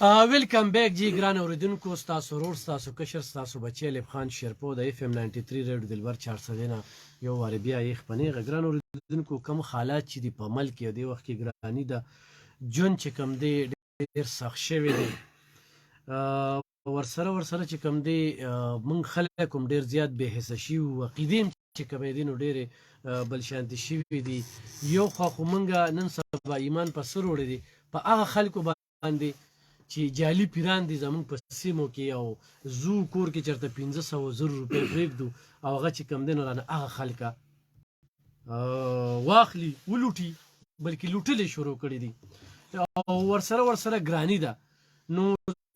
ویلکم بیک جی ګران اوریدونکو، ستاسو ورور ستاسو کشر ستاسو بچی لیب خان شیرپو د اف ام 93 ریډیو دلبر 400 نه یو واره بیا یې خپنې ګران اوریدونکو کم حالات چې دی په ملک کې دی وخت کې ګرانی ده جون چې کم دی ډیر سخت شوی دی ورسره چې کم دی مونږ خلک هم ډیر زیات بې حسه شي او عقیدې چې کم دي نو ډیر بل شانتي شوی دی یو خو مونږ نن سبا ایمان په سر وړي دي په هغه خلکو باندې چې جعلي پیران دي زمونږ په سیمو کې او زو کور کې چېرته 500,000 روپۍ پرېږدو او هغه چې کم دی نو رانه هغه خلکه واخلي ولوټي بلکې لوټل یې شروع کړي دي او ورسره ګراني ده نو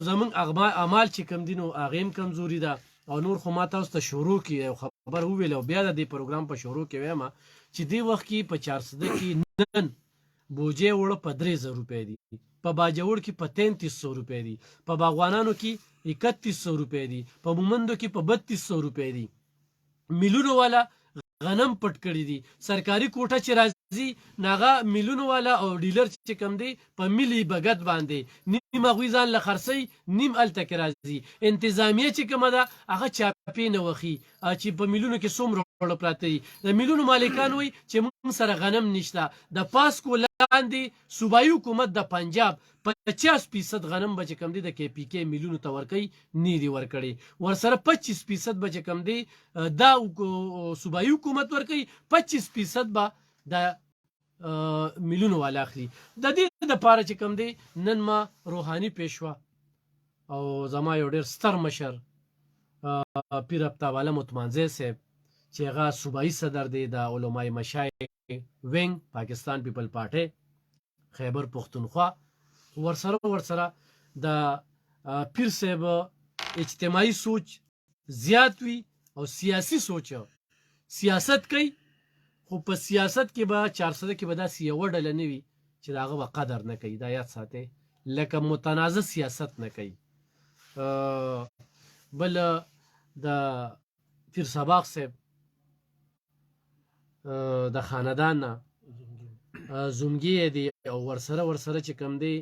زمونږ اعمال چې کم دي نو هغې هم کمزوري ده او نور خو ما تاسو ته شروع کې یو خبر وویل او بیا د دې پروګرام په شروع کې وایم چې دې وخت کې په 400 کې نن بوجې وړه په 3,000 روپۍ دي په باجوړ کې په 3,300 روپۍ دي په باغوانانو کې 3,100 روپۍ دي په مومندو کې په 3,200 روپۍ دي میلونو والا غنم پټ کړي دي سرکاري کوټه چې راځي ناغه میلونو والا او ډیلر چې کم دی په ملي بغت باندې نیم هغوی ځان له خرڅوي نیم هلته کې راځي انتظامیه چې کومه ده هغه چاپې نه وخي چې په میلونو کې څومره وړه پراته دي د میلونو مالکان وایي چې موږ سره غنم نشته د پاسکو لاندې صوبایي حکومت د پنجاب 50% غنم به چې کم دی د کې پی کې میلونو ته ورکوي نه دي ورکړي ورسره 25% به چې کم دی دا صوبایي حکومت ورکوي 25% به د میلونو والا اخلي د دې دپاره چې کم دی نن ما روحاني پیشوا او زما یو ډېر ستر مشر پیر افتاباله متمانزی صاحب چې هغه صوبایي صدر دی د علمای مشایخ وینګ پاکستان پیپل پارټۍ خیبر پښتونخوا ورسره د پیر صاحب اجتماعي سوچ زیات وي او سیاسي سوچ سیاست کوي خو په سیاست کې به 400 کې به داسې یوه ډله نه وي چې د هغه به قدر نه کوي دا یاد ساتئ لکه متنازع سیاست نه کوي بل د پیر سباق صاحب د خاندان نه زمګي دی او ورسره چې کم دی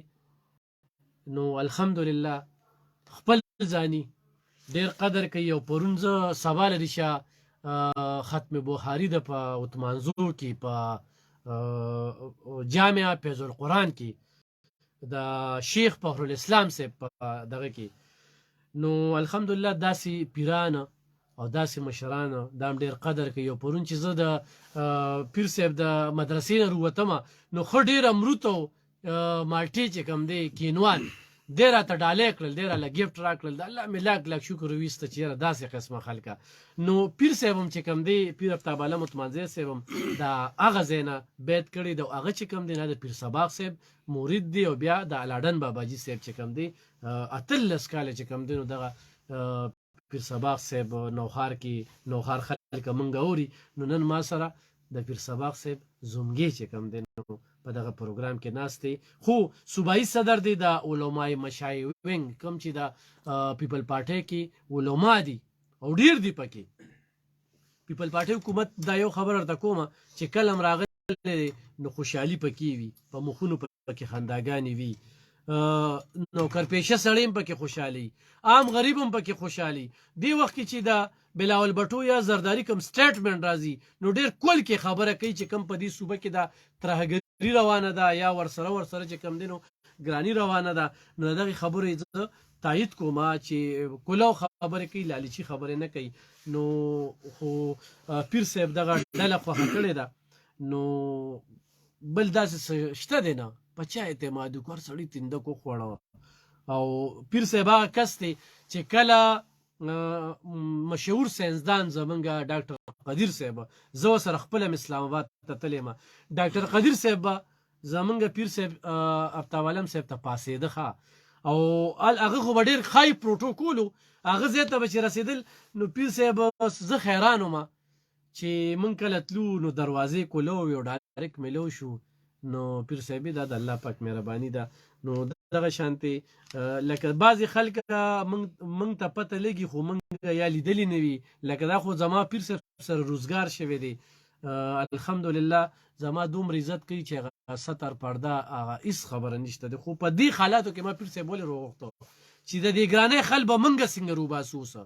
نو الحمدلله خپل ځاني ډېر قدر کوي او پرون زه سبا لري شه ختم بخاري د په عثمانزو کې په جامعه فیض القرآن کې د شیخ فخر الاسلام صاحب په دغه کې نو الحمدلله داسې پیران او داسې مشران دا هم ډېر قدر کوي او پرون چې زه د پیر صاحب د مدرسې نه روتمه نو ښه ډېر امروت او مالټې چې کوم دی کینوان دی راته ډالۍ کړل دی راله ګفټ راکړل د الله مې لاک شکر وویسته چې یاره داسې قسمه خلکه نو پیر صاحب هم چې کوم دی پیر افتاباله متمانزی صاحب هم د هغه ځای نه بیت کړی دی او هغه چې کوم دی نه د پیر سباق صاحب مرید دی او بیا د الاډن باباجي صاحب چې کوم دی 18 کاله چې کوم دی نو دغه پیر سباق صاحب نوخار کې نوخار خلک مونږ اوري نو نن ما سره د پیر سباق صاحب زمګي چې کوم دی نو په دغه پروګرام کې ناست دی خو صوبایي صدر دی د علمای مشایخ وینګ کوم چې د پیپل پارټۍ کې علما دي او ډیر دي پکې پیپل پارټۍ حکومت دا یو خبر ورته کومه چې کله هم راغلی نو خوشحالي پکې وي په مخونو پکې خنداګانې وي نوکرپیشه سړی هم پکې خوشحالي عام غریب هم پکې خوشحالي دی وخت کې چې د بلاول بټو یا زرداری کوم سټیټمنټ راځي نو ډېر کول کې خبره کوي چې کم په دې صوبه کې د ترهګري روانه ده یا ورسره چې کم دی نو ګراني روانه ده نو دغې خبرې زه تایید کوم چې کولو خبرې کوي لالچي خبرې نه کوي نو خو پیر صاحب دغه ډله خوښه کړې ده نو بل داسې شته دی نه په چا اعتماد وکړ سړي تندک وخوړه او پیر صاحب هغه کس دی چې کله مشهور ساینسدان زمونږ ډاکټر قدیر صاحب زه ورسره خپله م اسلام آباد ته تللی یم ډاکټر قدیر صاحب به زمونږ پیر صاحب افتابالم صاحب ته پاسېده ښه او هغه خو به ډېر ښایي پروټوکول و هغه ځای ته به چې رسېدل نو پیر صاحب زه حیران وم چې موږ کله تلو نو دروازې کولو یو ډایرکټ میلو شو نو پیر صاحبي دا د الله پاک مهرباني ده نو دغه شانتې لکه بعضې خلک موږ ته پته لګي خو موږ یا لیدلي نه وي لکه دا خو زما پیر صاحب سره روزګار شوی دی الحمدلله زما دومره عزت کوي چې هغه ستر پرده هغه هیڅ خبره نشته دی خو په دې حالاتو کې ما پیر صاحب ولې راوغوښتو چې د دې ګرانۍ خل به موږ څنګه روباسو اوسه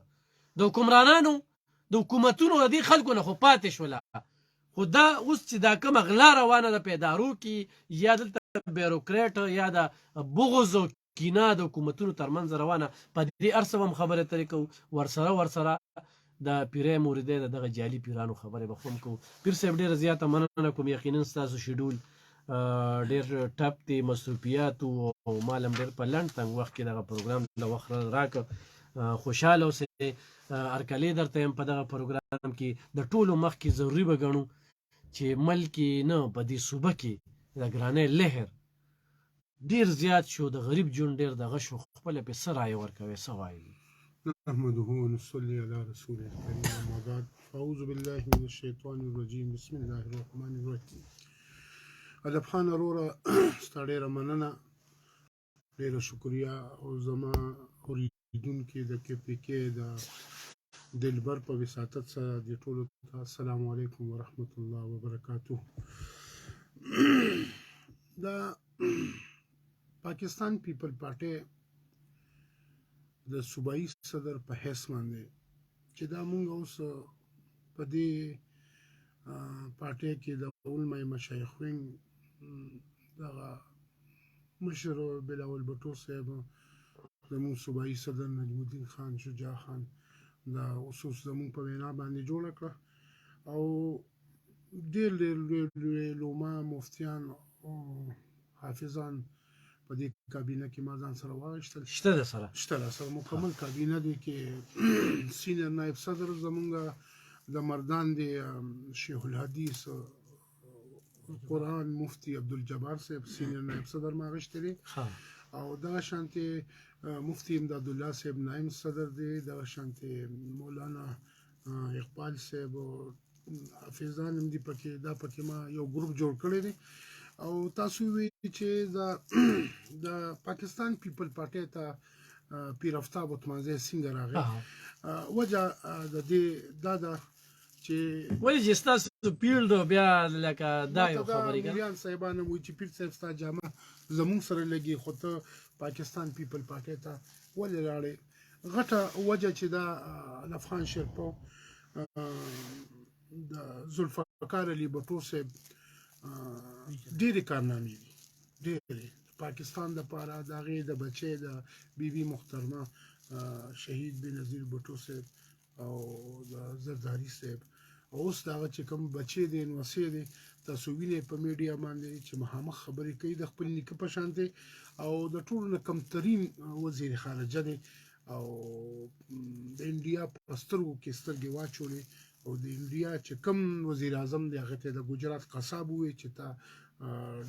د حکمرانانو د حکومتونو د دې خلکو نه خو پاتې شوله خو دا اوس چې دا کومه غلا روانه ده په ادارو کې یا دلته بیروکریټ یا د بغض او کینه د حکومتونو ترمنځ روانه په دې هر څه هم خبرې اترې کوو ورسره د پیرې موردې دغه جعلي پیرانو خبرې به خو هم کوو پیر صاحب ډېره زیاته مننه کوم یقینا ستاسو شیډول ډېر ټپ دی مصروفیاتو او ما هم ډېر په لنډ تنګ وخت کې دغه پروګرام له وخت راکړ خوشحاله اوسئ هرکلی درته یم په دغه پروګرام کې د ټولو مخکې ضروري به ګڼو چې ملک نه په دې صوبه کې د ګرانۍ لهر ډېر زیات شو د غریب ژوند ډېر دغه شو خپله پې څه رایه ورکوئ څه وایي نحمده ونصلي على رسوله الكريم أما بعد فأعوذ بالله من الشيطان الرجيم بسم الله الرحمن الرحيم ادب خان اورورا ستا ډېره مننه ډېره شکریه او زما اوریدونکي د KPK د دلبر په وساطت سره د ټولو ته السلام علیکم ورحمت الله وبرکاته دا پاکستان پیپل پارټي د صوبایي صدر په حیث باندې چې دا مونږ اوس په دې پارټي کې د علماء مشایخین دغه مشر بلاول بټو صاحب زموږ صوبایي صدر نجم الدین خان شجاع خان دا اوسوس زموږ په وینا باندې جوړه کړه او ډېر علما مفتیان او حافظان په دې کابینه کې ما ځان سره واغشتل شته سره مکمل کابینه دی کې سینیر نائب صدر زمونږ د مردان دی شیخ الحدیث قرآن مفتی عبدالجبار صاحب سینیر نائب صدر ما غشتلی او دغه شانتي مفتی امداد الله صاحب نائب صدر دی دغه شانتي مولانا اقبال صاحب حافظان هم دي پکې دا پکې ما یو ګروپ جوړ کړی دی او تاسو وی چې د پاکستان پیپل پارټي ته پیر افتاب اتمانځي څنګه راغی وجه د دې دا چې ولې چې ستاسو پیلډ بیا لکه دا یو خبرې کوي میان صاحبانه وی چې پیر صاحب ستا جامه زمون سره لګي خو ته پاکستان پیپل پارټي ته ولې راړې غټه وجه چې دا افغان شرپو د ذوالفقار علي بټو صاحب ډېرې کارنامې دي ډېرې پاکستان د پاره د هغې د بچی د بیبي محترمه شهید بېنظیر بټو صاحب او د زرداري صاحب او اوس د هغه چې کوم بچی دی نوسې دی تاسو وینئ په میډیا باندې چې مخامخ خبرې کوي د خپل نیکه په شان دی او د ټولو نه کمترین وزیر خارجه دی او د انډیا په سترګو کې سترګې واچولې او د انډیا چې کوم وزیر اعظم دی هغه ته د ګجرات قصاب وویل چې تا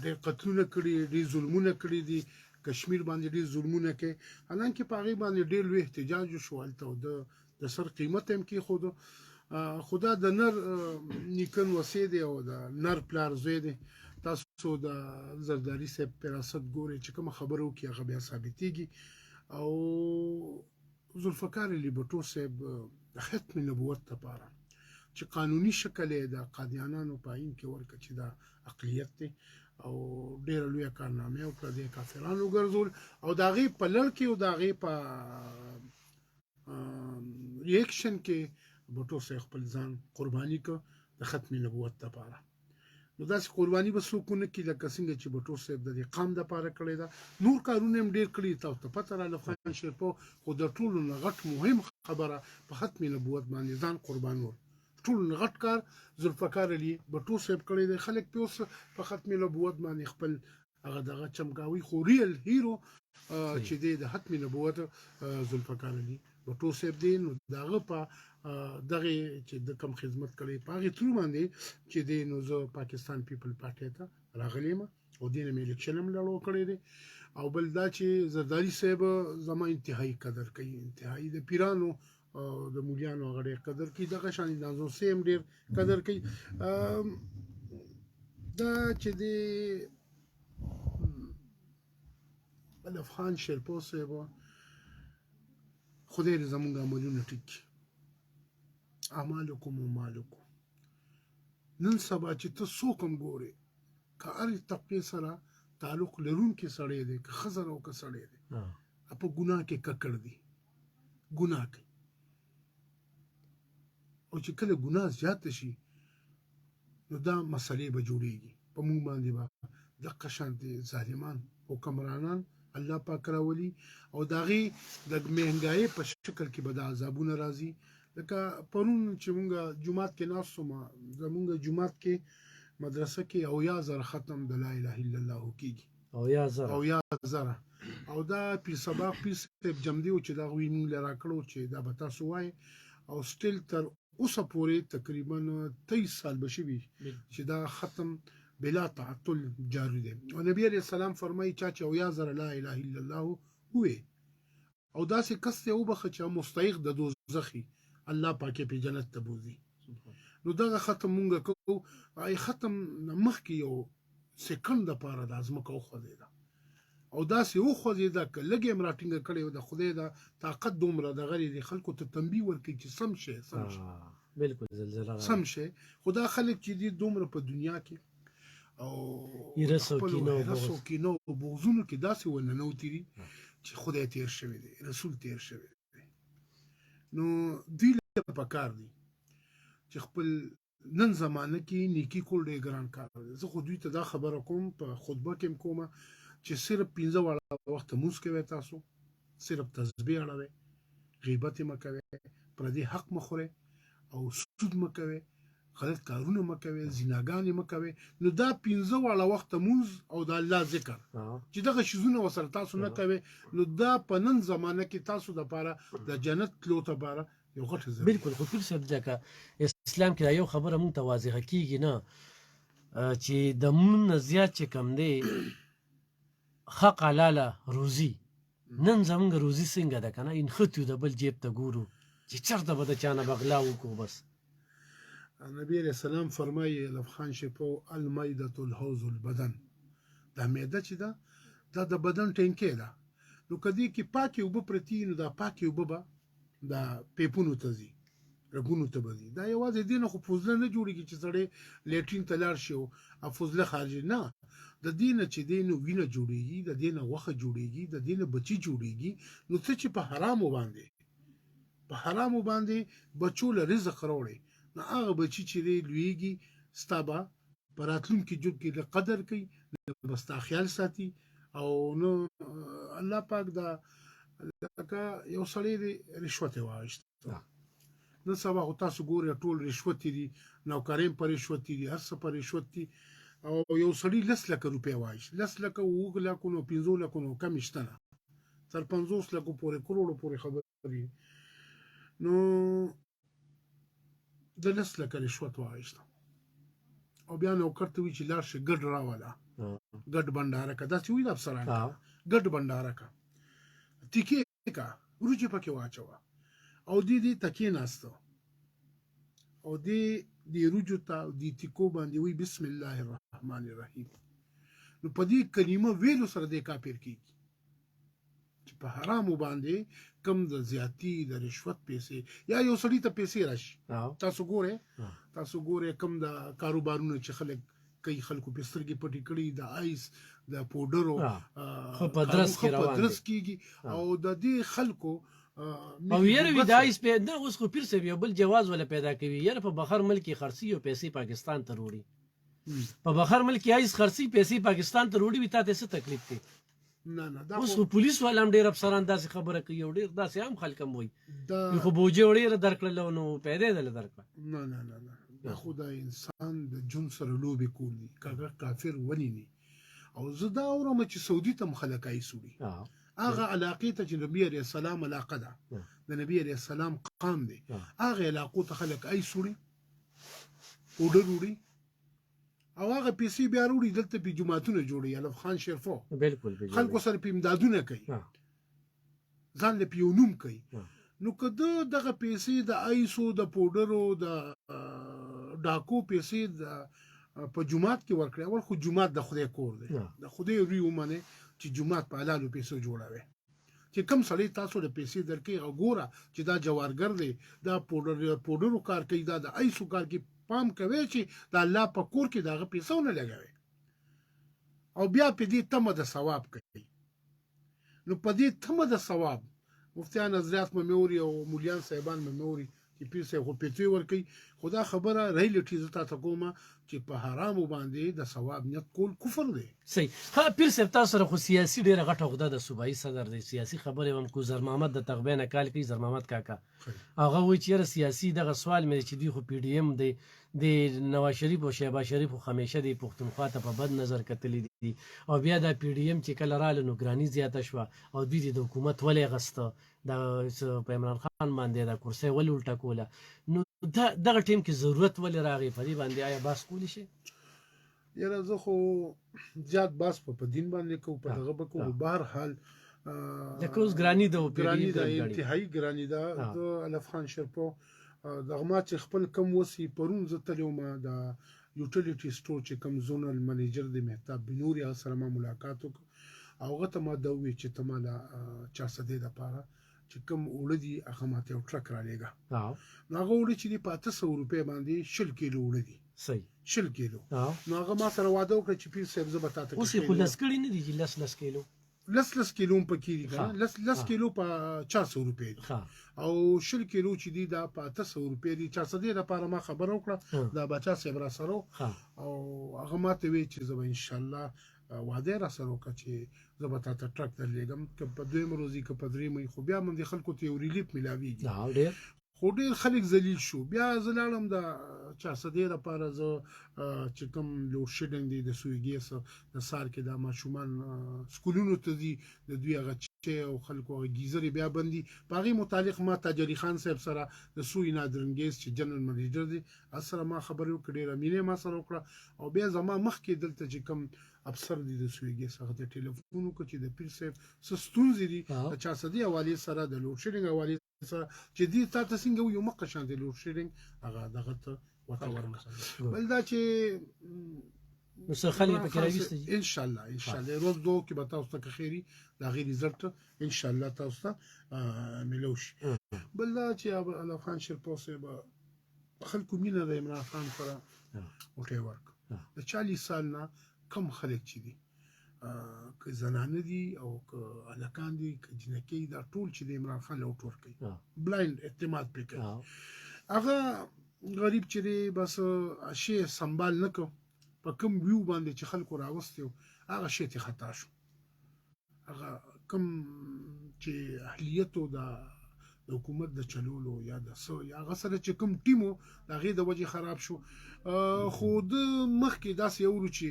ډېر قتلونه کړي ډېر ظلمونه کړي دي کشمیر باندې ډېر ظلمونه کوي حالانکه په هغې باندې ډېر لوی احتجاج وشو هلته د سر قیمت هم کېښودو خدا د نر نیکن وسې دی او د نر پلار زوی دی تاسو د زرداري صاحب فراست ګورئ چې کومه خبره وکړي هغه بیا ثابتېږي او ذوالفقار علي بټو صاحب د ختم نبوت لپاره چې قانوني شکل یې د قادیانانو په عین کې ورکړه چې دا اقلیت دی او ډېره لویه کارنامې وکړه د کافرانو وګرځول او د هغې په لړ کې او د هغې په ریاکشن کې بټو صاحب خپل ځان قرباني کړ د ختم نبوت لپاره نو داسې قرباني به څوک ونه کړي لکه څنګه چې بټو صاحب د دې قام دپاره کړې ده نور کارونه هم ډېر کړي تاسو ته پته راله افغان شرپو خو د ټولو نه غټ مهم خبره په ختم نبوت باندې ځان قربانول ټولو نه غټ کار ذوالفقار علي بټو صاحب کړی دی خلک پې اوس په ختم نبوت باندې خپل هغه دغه چمکاوي خو ریل هیرو چې دی د ختم نبوت ذوالفقار علي بټو صاحب دی نو د هغه په دغه چې د کم خدمت کړی په هغې ترو باندې چې دی نو زه پاکستان پیپل پارټي ته راغلی یم او دې نه مې الیکشن هم لړو کړی دی او بل دا چې زرداري صاحب زما انتهایي قدر کوي انتهایي د پیرانو او د مولیانو هغه ډېر قدر کوي دغه شان نازو سیم ډېر قدر کوي دا چې دی افغان شرپو صاحب خدای دې زموږ عملونه ټیک کړي اعمالکم و مالکم نن سبا چې ته څوک هم ګورې که هرې طبقې سره تعلق لرونکی سړی دی که ښځه ده او که سړی دی په ګناه کې ککړ دی ګناه کوي او چې کله ګناه زیاته شي نو دا مسلې به جوړېږي په موږ باندې به دقه شانتې ظالمان حکمرانان الله پاک راولي او د هغې د مهنګایۍ په شکل کې به دا عذابونه راځي لکه پرون چې مونږ جومات کې ناست وم زمونږ جومات کې مدرسه کې 80,000 ختم د لا اله الا الله کېږي 80,000 او دا پیر سبا پیر صاحب جمدي و چې دا هغوی مونږ له راکړو چې دا به تاسو وایي او سټیل تر اوسه پورې تقریبا 23 سال به شوي چې دا ختم بلا تعطل جاری دی او نبی علیه السلام فرمایي چا چې 80,000 لا اله الا الله ووایي او داسې کس ته وبخښه چې مستحق د دوزخي الله پاکه په جنت ته بوزي نو دغه ختم مونږ کوو ay ختم مخکې یو سکند لپاره د ازمکه وخوځېده او داسې وخوځېده که لږې هم راټینګه کړې وه د خدای د طاقت دومره دغه دی خلکو ته تنبیه ورکړي چې سم شی بالکل زلزله سم شی خو دا خلک چې دي دومره په دنیا کې او رسو کینو او بغضونو کې داسې وننوتي دي چې خدای تیر شوی دی رسول تیر شوی دی نو دوی له پکار دي چې خپل نن زمانه کې نیکی کول ډېر ګران کار دی زه خو دوی ته دا خبره کوم په خطبه کې کومه چې صرف 15 واړه وخت موږ کوي تاسو صرف تسبیح اړوي غیبت مه کوي پردي حق مه خوري او سود مه کوي غلط کارونه مه کوي زناګانې مه کوي نو دا 15 واړه وخت موږ او د الله ذکر چې دغه شیزونه وسره تاسو نه کوي نو دا په نن زمانه کې تاسو د لپاره د جنت تلو ته لپاره یو غټه ځای بالکل خو پیر صاحب ځکه اسلام کې دا یو خبره مونږ ته واضحه کیږي نه چې د مون نه زیات چې کم دی حق حلاله روزي نن زمونږ روزي څنګه ده کنه ان خطو د بل جیب ته ګورو چې چرته به د چانه بغلا وکړو بس نبی علیہ السلام فرمایي لفخان شپو المائده الحوض البدن دا معده چې دا د بدن ټینکې ده نو کدی کې پاکي وب پرتی نو دا پاکي وب دا پیپونو ته ځي رګونو ته بځي دا یوازې دینه خو فوزله نه جوړیږي چې سړی لیټرین ته لاړ شي او فوزله خارجي نه د دینه چې دینه وینه جوړیږي د دینه غوښه جوړیږي د دینه بچي جوړیږي نو څه چې په حرامو باندې بچو له رزق راوړي نو هغه بچي چې لویږي ستابه پراتلون کې جوړ کې قدر کوي بس تا خیال ساتي او نو الله پاک دا لکه یو سړی دی رشوت واغشت نن سبا خو تاسو ګورئ ټول رشوت دي نوکرین پر رشوت دي هر څه پر رشوت دي او یو سړی 10 لک روپۍ واغشت 10 لک او 9 لک نو 15 لک نو کم شته تر 50 لک پورې کروڑو پورې خبرې نو د 10 لک رشوت واغشت او بیا نوکر ته وی چې لاړ شي ګډ راواله ګډ بنداره کا دا چې وی د افسرانو ګډ بنداره کا تیکې کا روجي پکې واچوا او دې تکې ناستو او دې روجو ته دې تیکو باندې وی بسم الله الرحمن الرحیم نو په دې کلمه ویلو سره دې کافر کیږي چې په حرامو باندې کم د زیاتی د رشوت پیسې یا یو سړی ته پیسې راشي تاسو ګوره کم د کاروبارونو چې خلک کوي خلکو په سترګې پټې کړي د آیس د پودرو په درس کېږي او د دې خلکو او یره وی د آیس په نه اوس خو پیر څه یو بل جواز ولا پیدا کوي یره په بخار ملکی خرسي او پیسې پاکستان ته وروړي په بخار ملکی آیس خرسي پیسې پاکستان ته وروړي وي تاسو څه تکلیف دی نه دا اوس پولیس ولهم ډیر افسران داسې خبره کوي او ډیر داسې هم خلک هم وي خو بوجه وړي درکړل نو پیدا دل درکړه نه دا خدای انسان د جون سره لوبي کولی کاغه کافر ونی ني او زه دا اورم چې سعودي ته مخلکای سوري هغه علاقه ته چې نبی عليه السلام علاقه ده د نبی عليه السلام قام دي هغه علاقه ته خلک ای سوري وډروړي او هغه پیسې بیا وروړي دلته په جماعتونه جوړي الف خان شرفو بالکل خلکو سره په امدادونه کوي ځان له پیونوم کوي نو کده دغه پیسې د آیسو د پودرو د ډاکو پیسې په جماعت کې ورکړي اول خو جماعت د خدای کور دی د خدای ریو منه چې جماعت په حلالو پیسو جوړاوي چې کم سړی تاسو د پیسې درکې او ګوره چې دا جوارګر دی دا پودرو کار کوي دا د آیسو کار کوي پام کوي چې د الله په کور کې دغه پیسې نه لګوي او بیا په دې تمه د ثواب کوي نو په دې تمه د ثواب مفتیان حضرات مموري او مولیان صاحبان مموري چې پیر صاحب خو پیسې ورکوي خدا خبره ریلیټی زتا ته کومه چې په حرامو باندې د ثواب نیت کول کفر دی صحیح ها پیر صاحب تاسو سره خو سیاسي ډیره غټه عقده د صوبایي صدر دی سیاسي خبرې هم کو زر محمد د تغبین کال کوي زر محمد کاکا هغه وایي چې یاره سیاسي دغه سوال مې چې دوی خو پی ډی ایم دی د نواز شریف او شهباز شریف خو همیشه د پښتونخوا ته په بد نظر کتلي دي او بیا د پی ډی ایم چې کله رااله نو ګراني زیاته شوه او دوی د حکومت ولې غسته د په عمران خان باندې د کرسۍ ولې الټه کوله نو دغه ټیم کې ضرورت ولې راغی په دې باندې آیا بحث کولی شي یاره زه خو زیات بحث په دین باندې کوم په دغه به کوم بهر حال لکه اوس ګراني ده ګراني ده انتهایی ګراني ده د الف خان شرپو دغه ما چې خپل کم وسی پرون زه تلو ما د یوټیلیټي سټور چې کم زونل منیجر د مهتاب بنوري سره ما ملاقات وکړ او هغه ته ما دا وی چې ته مالا 400 د پاره چې کم وړدي هغه ماته یو ټرک را لېګا نو هغه وړي چې په 800 روپے باندې 10 کیلو وړدي صحیح 10 کیلو نو هغه ما سره واده وکړ چې پیر صاحب زه به تاسو اوس خو لس کړي نه دي چې لس کیلو لس کیلو په کې دي کنه لس کیلو په 400 روپے دي او 10 کیلو چې دي دا په 800 روپے دي 400 لپاره ما خبر وکړه دا بچا صاحب را سره او هغه ماته وی چې زه ان شاء الله واده را سره وکړه چې زه به تاسو ټرک درلېږم که په دویم روزي که په درې مې خو بیا من د خلکو ته ریلیف ملاويږي خو ډېر خلک ذلیل شو بیا زه لاړم د 400 لپاره زه چې کوم لوډ شیډینګ دی د سویګي سره د سار کې د ماشومان سکولونو ته دي د دوی هغه چې او خلکو گیزري بیا بندي باغی متعلق ما تاجری خان صاحب سره د سوی نادرنګیز چې جنرال منیجر دی اثر ما خبرو کړي رمینه ما سره وکړه او بیا زما مخ کې دلته چې کوم افسر دي د سویګي سره د ټلیفون کو چې د پیر صاحب سستونز دي د 400 حواله سره د لوډ شیډینګ حواله چې دې تاسو څنګه یو مخ شان د لوډ شیډینګ هغه دغه ته وته ورنه بل دا چې نو څه خلک پکې راويستي ان شاء الله روز دوه کې به تاسو ته خیری دا غیر رزلټ ان شاء الله تاسو ته ملوش بل دا چې الف خان شرپو صاحب خلکو مینه د عمران خان سره وټه ورک د 40 سال نه کم خلک چي دي که زنانه دي او که الکان دي که جنکی دا ټول چې د عمران خان له ټور کوي بلایند اعتماد پکې هغه غریب چې بس شی سنبال نکو په کوم ویو باندې چې خلکو راوستي هغه شی ته خطا شو هغه کوم چې اهلیت او د حکومت د چلولو یا د سو یا غسر چې کوم ټیمو د غي د وجه خراب شو خود مخکې داس یو چې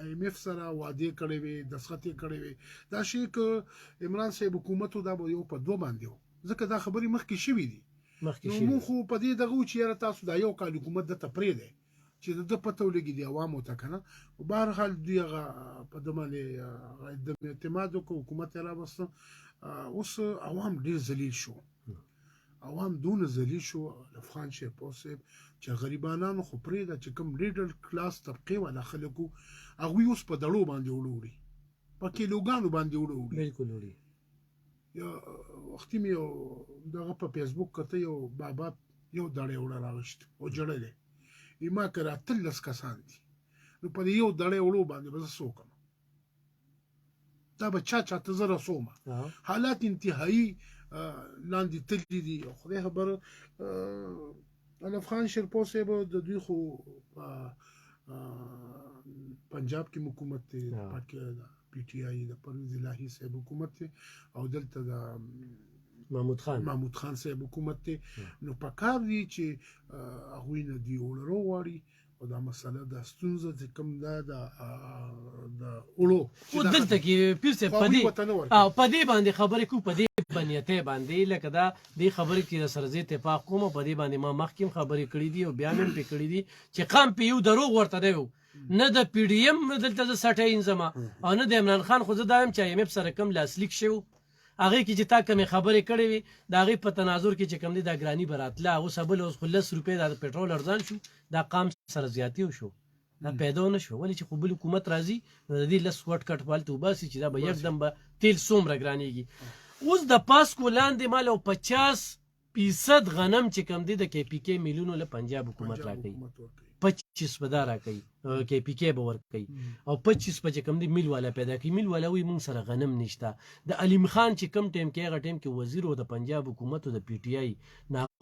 ایم اف سره وعده کړی وي دسخط کړی وي دا شی ک عمران صاحب حکومت دا یو په دوه باندې ځکه دا خبري مخکې شوې دي نو خو په دې دغه چې تاسو دا یو کال حکومت د تپرې دی چې د پته ولګي دی عوامو ته کنه او بهر حال دی په دمانه د اعتماد کو حکومت را وسته اوس عوام ډیر ذلیل شو عوام دون ذلیل شو افغان شي پوسب چې غریبانو خو پرې د چې کوم لیډر کلاس طبقه ولا خلکو هغه اوس په دړو باندې وړوړي په کیلوګانو باندې وړوړي بالکل وړي یا وخت مې دغه په فیسبوک کته یو بابا یو دړې وړ راغشت او جړلې یما کرا تلس کسان دي نو په یو دړې وړو باندې بس سوکم دا به چا ته زره سومه حالات انتهایی لاندې تللی دي خدای خبر الف خان شرپو صاحب د دوی خو پنجاب کې حکومت ته پاکه پی ټی آی د پرویز الهی صاحب حکومت ته او دلته د محمود خان صاحب حکومت ته نو پکار دي چې هغه نه دی ولرو واړي او دا مسله د ستونزه چې کوم دا د اولو او دلته کې پیرسه پدې باندې خبرې کو پدې بنیته باندې لکه دا د خبرې کې سره زه اتفاق کوم پدې باندې ما مخکیم خبرې کړې دي او بیان هم پکړې دي چې قام په یو دروغ ورته دی نه د پی ډی ایم دلته د 60 انزما او نه د عمران خان خو زه دایم چې ایم اف سره کم لاسلیک شو هغه کې چې تا کوم خبرې کړې وي دا غي په تناظر کې چې کوم دي دا ګرانی براتله او سبل اوس 10 روپے د پټرول ارزان شو دا قام سره زیاتی شو دا پیدا نه شو ولې چې خپل حکومت راځي د دې لس وټ کټ والته وباسي چې دا به یکدم به تیل سومره ګرانیږي اوس د پاسکو لاندې مال او 50 فیصد غنم چې کم دی د کې پی کې میلیونو له پنجاب حکومت پنجاب راکوي، حکومت ورکوي. 25 به دا راکوي کې پی کې به ورکوي او 25 به چې کم دی میل والا پیدا کوي. میل والا وي مونږ سره غنم نشته. د علیم خان چې کم ټیم کې هغه ټیم کې وزیر او د پنجاب حکومت او د پی ټی آی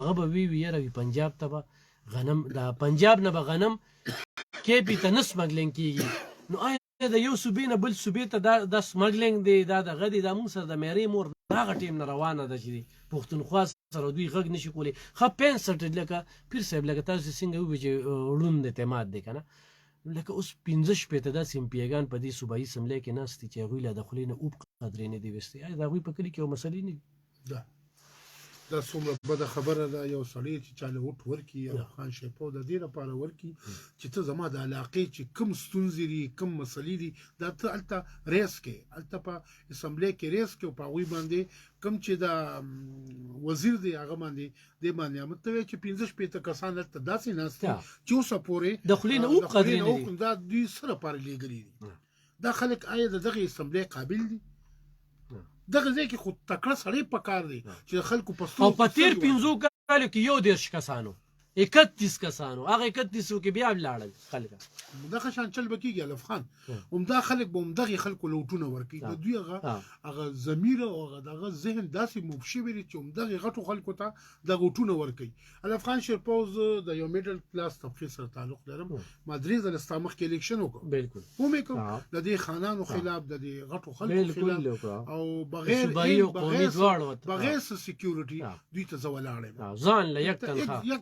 هغه به وی یره پنجاب ته به غنم د پنجاب نه به غنم کې پی ته نه سمګلینګ کیږي. نو آیا د یو صوبې نه بل صوبې ته دا سمګلینګ دی دا د غدي د مونږ سره د میری مور دغه ټیم نه روانه ده چې پښتونخوا سره دوی غږ نشي کولی. ښه 65 لکه پیر صاحب لکه تاسو څنګه ووایئ چې ړوند اعتماد دی که نه، لکه اوس 15 شپېته داسې امپیګان په دې صوبایي اسمبلی کې ناست دي چې هغوی لا د خولې نه اوب قدرې نه دي ویستې. آیا د هغوی په کلي کې یو مسلې نه دي؟ دا څومره بده خبره ده یو سړی چې چاله وټ ورکي او خان شیپو د دې لپاره ورکي چې ته زما د علاقې چې کوم ستونزې دي کوم مسلې دي دا ته هلته ریس کې هلته په اسمبلی کې ریس کې او په هغوی باندې کوم چې د وزیر دی هغه باندې دې باندې امر ته وایي چې 15 شپېته کسان هلته داسې ناست دي چې اوسه پورې د خولې نه اوب قدرې نه دي. دا دوی څه لپاره لېږلي دي؟ دا خلک آیا د دغې اسمبلی قابل دي؟ دغه ځای کې خو تکړه سړی پکار دی چې د خلکو په او په تیر 15 کالو کې 11 کسانو 31 کسانو هغه 31 کې بیا ولاړل خلک دغه شان چل بکیږي الف خان همدا خلک به همدغه خلکو لوټونه ورکي د دوی هغه ضمیر او هغه ذهن داسې مبشي وي چې همدغه غټو خلکو ته د غوټونه ورکي. الف خان شیرپوز د یو میډل کلاس طبقه سره تعلق لرم. مدرید د استامخ کې الیکشن وکړ بالکل هم وکړ د دې خانانو خلاف د دې غټو خلکو خلاف او بغیر سکیورټي دوی ته زولاړي ځان له یک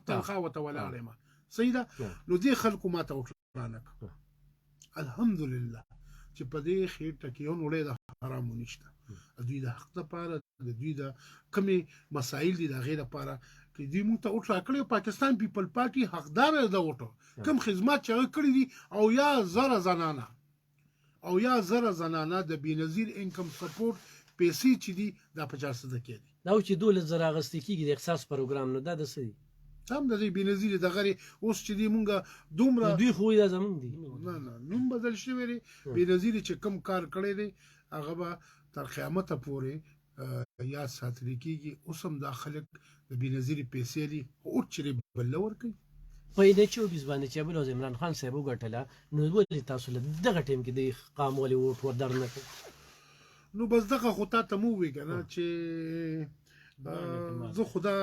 تنخواه ته ولاړې ما صحیح ده. نو دې خلکو ما ته وکړانه الحمدلله چې په دې خېټه کې یو نوړې د حرامو نشته. دوی د حق لپاره د دوی د کمی مسایل دي د غیر لپاره چې دوی موږ ته وټ راکړي. پاکستان پیپل پارټي حقدار ده وټو کم خدمات چې هغه کړی دي او یا زره زنانه د بېنظیر انکم سپورټ پیسې چې دي دا 50 کې دي. دا چې 12,000 اغستې کېږي د اختصاص پروګرام نه دا د څه دي؟ هم د دې بېنظیر دغه اوس چې دی مونږه دومره دوی خو دا زمونږ دي نه نوم بدل شوی دی. بېنظیر چې کم کار کړی دی هغه به تر قیامته پورې یاد ساتل کېږي. اوس هم دا خلک د بېنظیر پیسې دي او چې بل ورکوي په دې 24 باندې چې بل عمران خان صاحب وګټله نو ولې تاسو له دغه ټیم کې د قام ولې ووټ ور نه کړ؟ نو بس دغه خو تا ته مو وی کنه چې زه خدا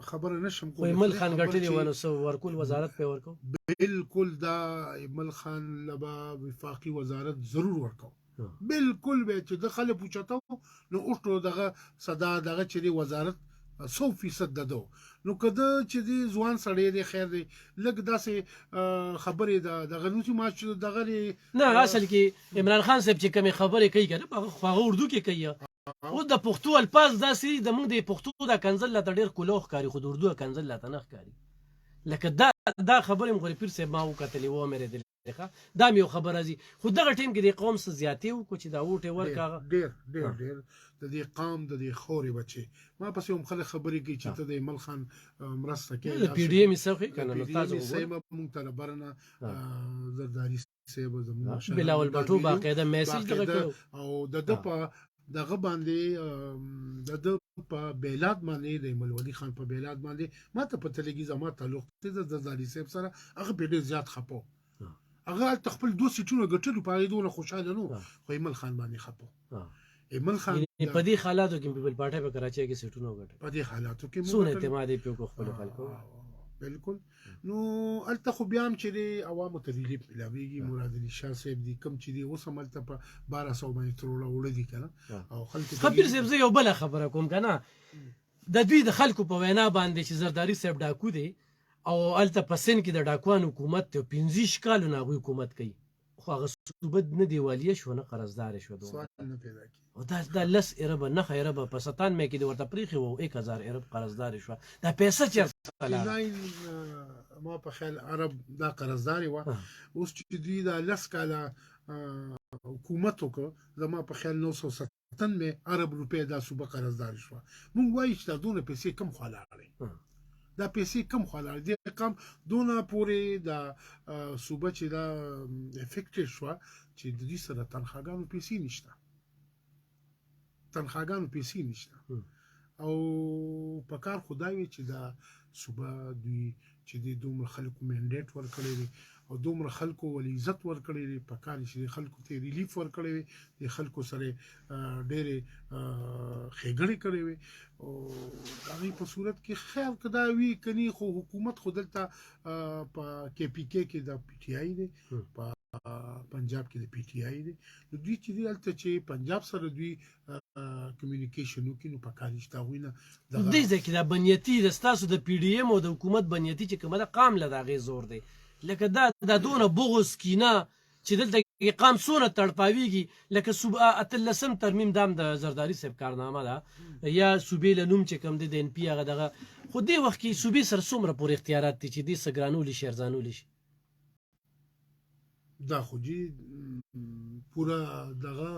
خبره نشم کوم. ایمل خان ګټلې ونه سو ورکول وزارت په ورکو بالکل دا ایمل خان لبا وفاقي وزارت ضرور ورکو بالکل به چې د خلک پوښتنه نو اوټو دغه صدا دغه چې وزارت 100% ددو. نو کده چې دی ځوان سړی دی خیر دی لګ داسې خبرې دغه نو چې ما چې دغه نه اصل کې عمران خان صاحب چې کوم خبرې کوي کنه په اردو کې کوي او د پښتو الفاظ داسې د موږ د پښتو د کنزل لا ډېر کلوخ کاری خو د اردو کنزل لا تنخ کاری لکه دا خبرې مغرب پیر صاحب ما وکتلې و مې دې دا یو خبره زی خو دغه ټیم کې د قوم څخه زیاتې وکړو چې دا ووټ ورکاغه ډېر د دې قوم د دې خوري بچي ما پسې هم خلک خبرې کوي چې ته د ایمل خان مرسته کوي د پی ډی ایم سره کنه نو تاسو سیمه مونږ ته برنه زرداری سیب زموږ بلاول بټو باقاعده میسج دغه او د په دغه باندې د په بیلاد باندې د ملودي خان په بیلاد باندې ما ته په تلګي زما تعلق ته د زرداری سیب سره هغه په ډېر زیات خپو هغه خپل 2 سیټونه ګټلو په دې ډول خوشاله نو خو ایمل خان باندې خپو ایمل خان په دې حالاتو کې پیپل پارټي په کراچۍ کې سیټونه وګټل په دې حالاتو کې سونه اعتماد په خپل خلکو بالکل. نو الته خو بیا هم چې د عوامو ته ریلیف ملاویږي. مراد علي شاه صاحب دي کم چې دی اوس هم الته په 1200 باندې تروړه وړه دي کنه او خلکو خبر صاحب زه یو بل خبره کوم کنه د دوی د خلکو په وینا باندې چې زرداری صاحب ډاکو دی او الته پسند کې د ډاکوان حکومت ته 15 کال نه حکومت کوي خو هغه صوبه نه دیوالیه شو نه قرضدار شو سوال نه پیدا کی او دا لس ارب نه خیرب په 97 مې کې د ورته پریخي وو 1000 ارب قرضدار شو دا پیسې چیرته ما په خیال عرب دا قرضداري و اوس چې دوی دا لس کاله حکومت وکړه زما په خیال 970 مې عرب روپے دا صوبه قرضدار شو. مونږ وایو چې دا دونه پیسې کم خلاړي دا پیسې کم خلاړي د کم دونه پورې دا صوبه چې دا افیکټډ شو چې د دې سره تنخواګانو پیسې نشته او په کار خدای وي چې دا صوبه دوی چې د دومره خلکو منډیټ ورکړی دی او دومره خلکو ول عزت ورکړی دی په کار چې خلکو ته ریلیف ورکړی وي د خلکو سره ډېرې ښېګڼې کړې وي او هغې په صورت کې خیر که دا وي کني خو حکومت خو دلته په کې پی کې د پی ټی آی دی په پنجاب کې د پی ټی آی دی نو دوی چې دی هلته چې پنجاب سره دوی کمیونیکیشن وکړي نو په کار چې د هغوی نه دې ځای کې دا بنیتي د ستاسو د پی ډي ایم او د حکومت بنیتي چې کومه ده قام له د هغې زور دی لکه دا دونه بغض کینه چې دلته قام څونه تړپاویږي لکه اتلسم ترمیم دام د زرداري صاحب کارنامه ده یا صوبې له نوم چې کوم دی د ان پي هغه دغه خو دې وخت کې صوبې سره څومره پورې اختیارات دي چې دې څه ګرانولی شي ارزانولی شي دا خو جی پورا دغه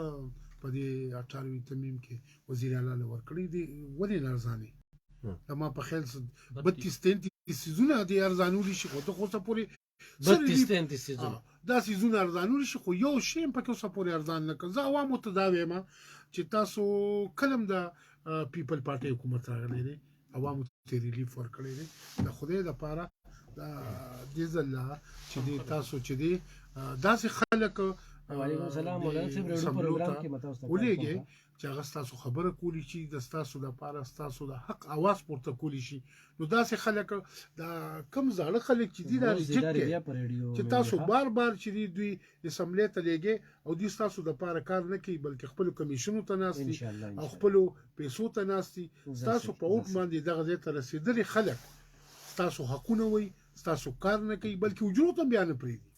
په دې 18 ترمیم کې وزیر اعلی له ورکړی دی ولې نه ارزاني ما په خیال 32-33 سیزونه دي ارزانولی شي خو ته خو څه پورې 32-33 سیزونه دا سیزونه ارزانولی شي خو یو شی په کې څه پورې ارزان نه کړ زه عوامو ته دا وایم چې تاسو کلم د پیپل پارټي حکومت راغلی دی عوامو ته ریلیف ورکړی دی د خدای د پاره دا دې ځله چې تاسو چې دی داسې خلک وعلیکم السلام مولانا صاحب ریډیو پروګرام کې متاسو ولېږي چې هغه ستاسو خبره کولی شي د ستاسو لپاره ستاسو د حق اواز پورته کولی شي نو داسې خلک دا کم زاړه خلک چې دي دا ریجکټ چې تاسو بار چې دوی اسمبلی ته لېږي او دوی ستاسو د لپاره کار نه کوي بلکې خپل کمیشنو ته ناستي او خپل پیسو ته ناستي ستاسو په اوټ باندې دغه ځای ته رسېدلي خلک ستاسو حقونه وي ستاسو کار نه کوي بلکې اجرت هم بیا نه پرېږدي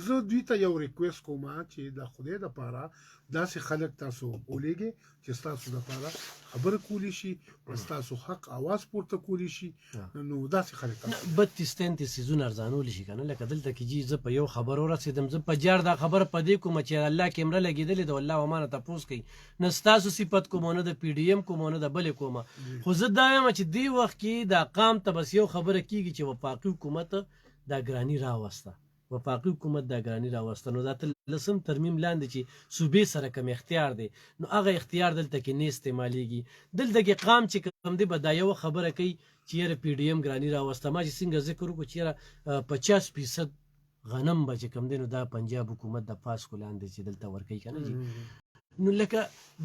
زه دوی ته یو ریکویسټ کوم چې د خدای دپاره داسې خلک تاسو ولېږئ چې ستاسو دپاره خبره کولی شي ستاسو حق اواز پورته کولی شي نو داسې خلک 32-33 سیزونه ارزانولی شي که نه لکه دلته کې جي زه په یو خبر ورسېدم زه په جار دا خبره په دې کومه چې الله کیمره لګېدلې ده والله ومانه تپوس کوي نه ستاسو صفت کوم نه د پی ډي ایم کوم نه د بلې کومه خو زه دا وایم چې دې وخت کې دا قام ته بس یو خبره کېږي چې وفاقي حکومت دا ګراني راوسته وفاقي حکومت دا ګراني راوسته نو دا اتلسم ترمیم لاندې چې صوبې سره کم اختیار دی نو هغه اختیار دلته کې نه استعمالیږي دلته کې قام چې کوم دی به دا یوه خبره کوي چې یاره پی ډي ایم ګراني راوسته ما چې څنګه ذکر وکړو چې یاره 50% غنم به چې کوم دی نو دا پنجاب حکومت د پاسکو لاندې چې دلته ورکوي که نه جي نو لکه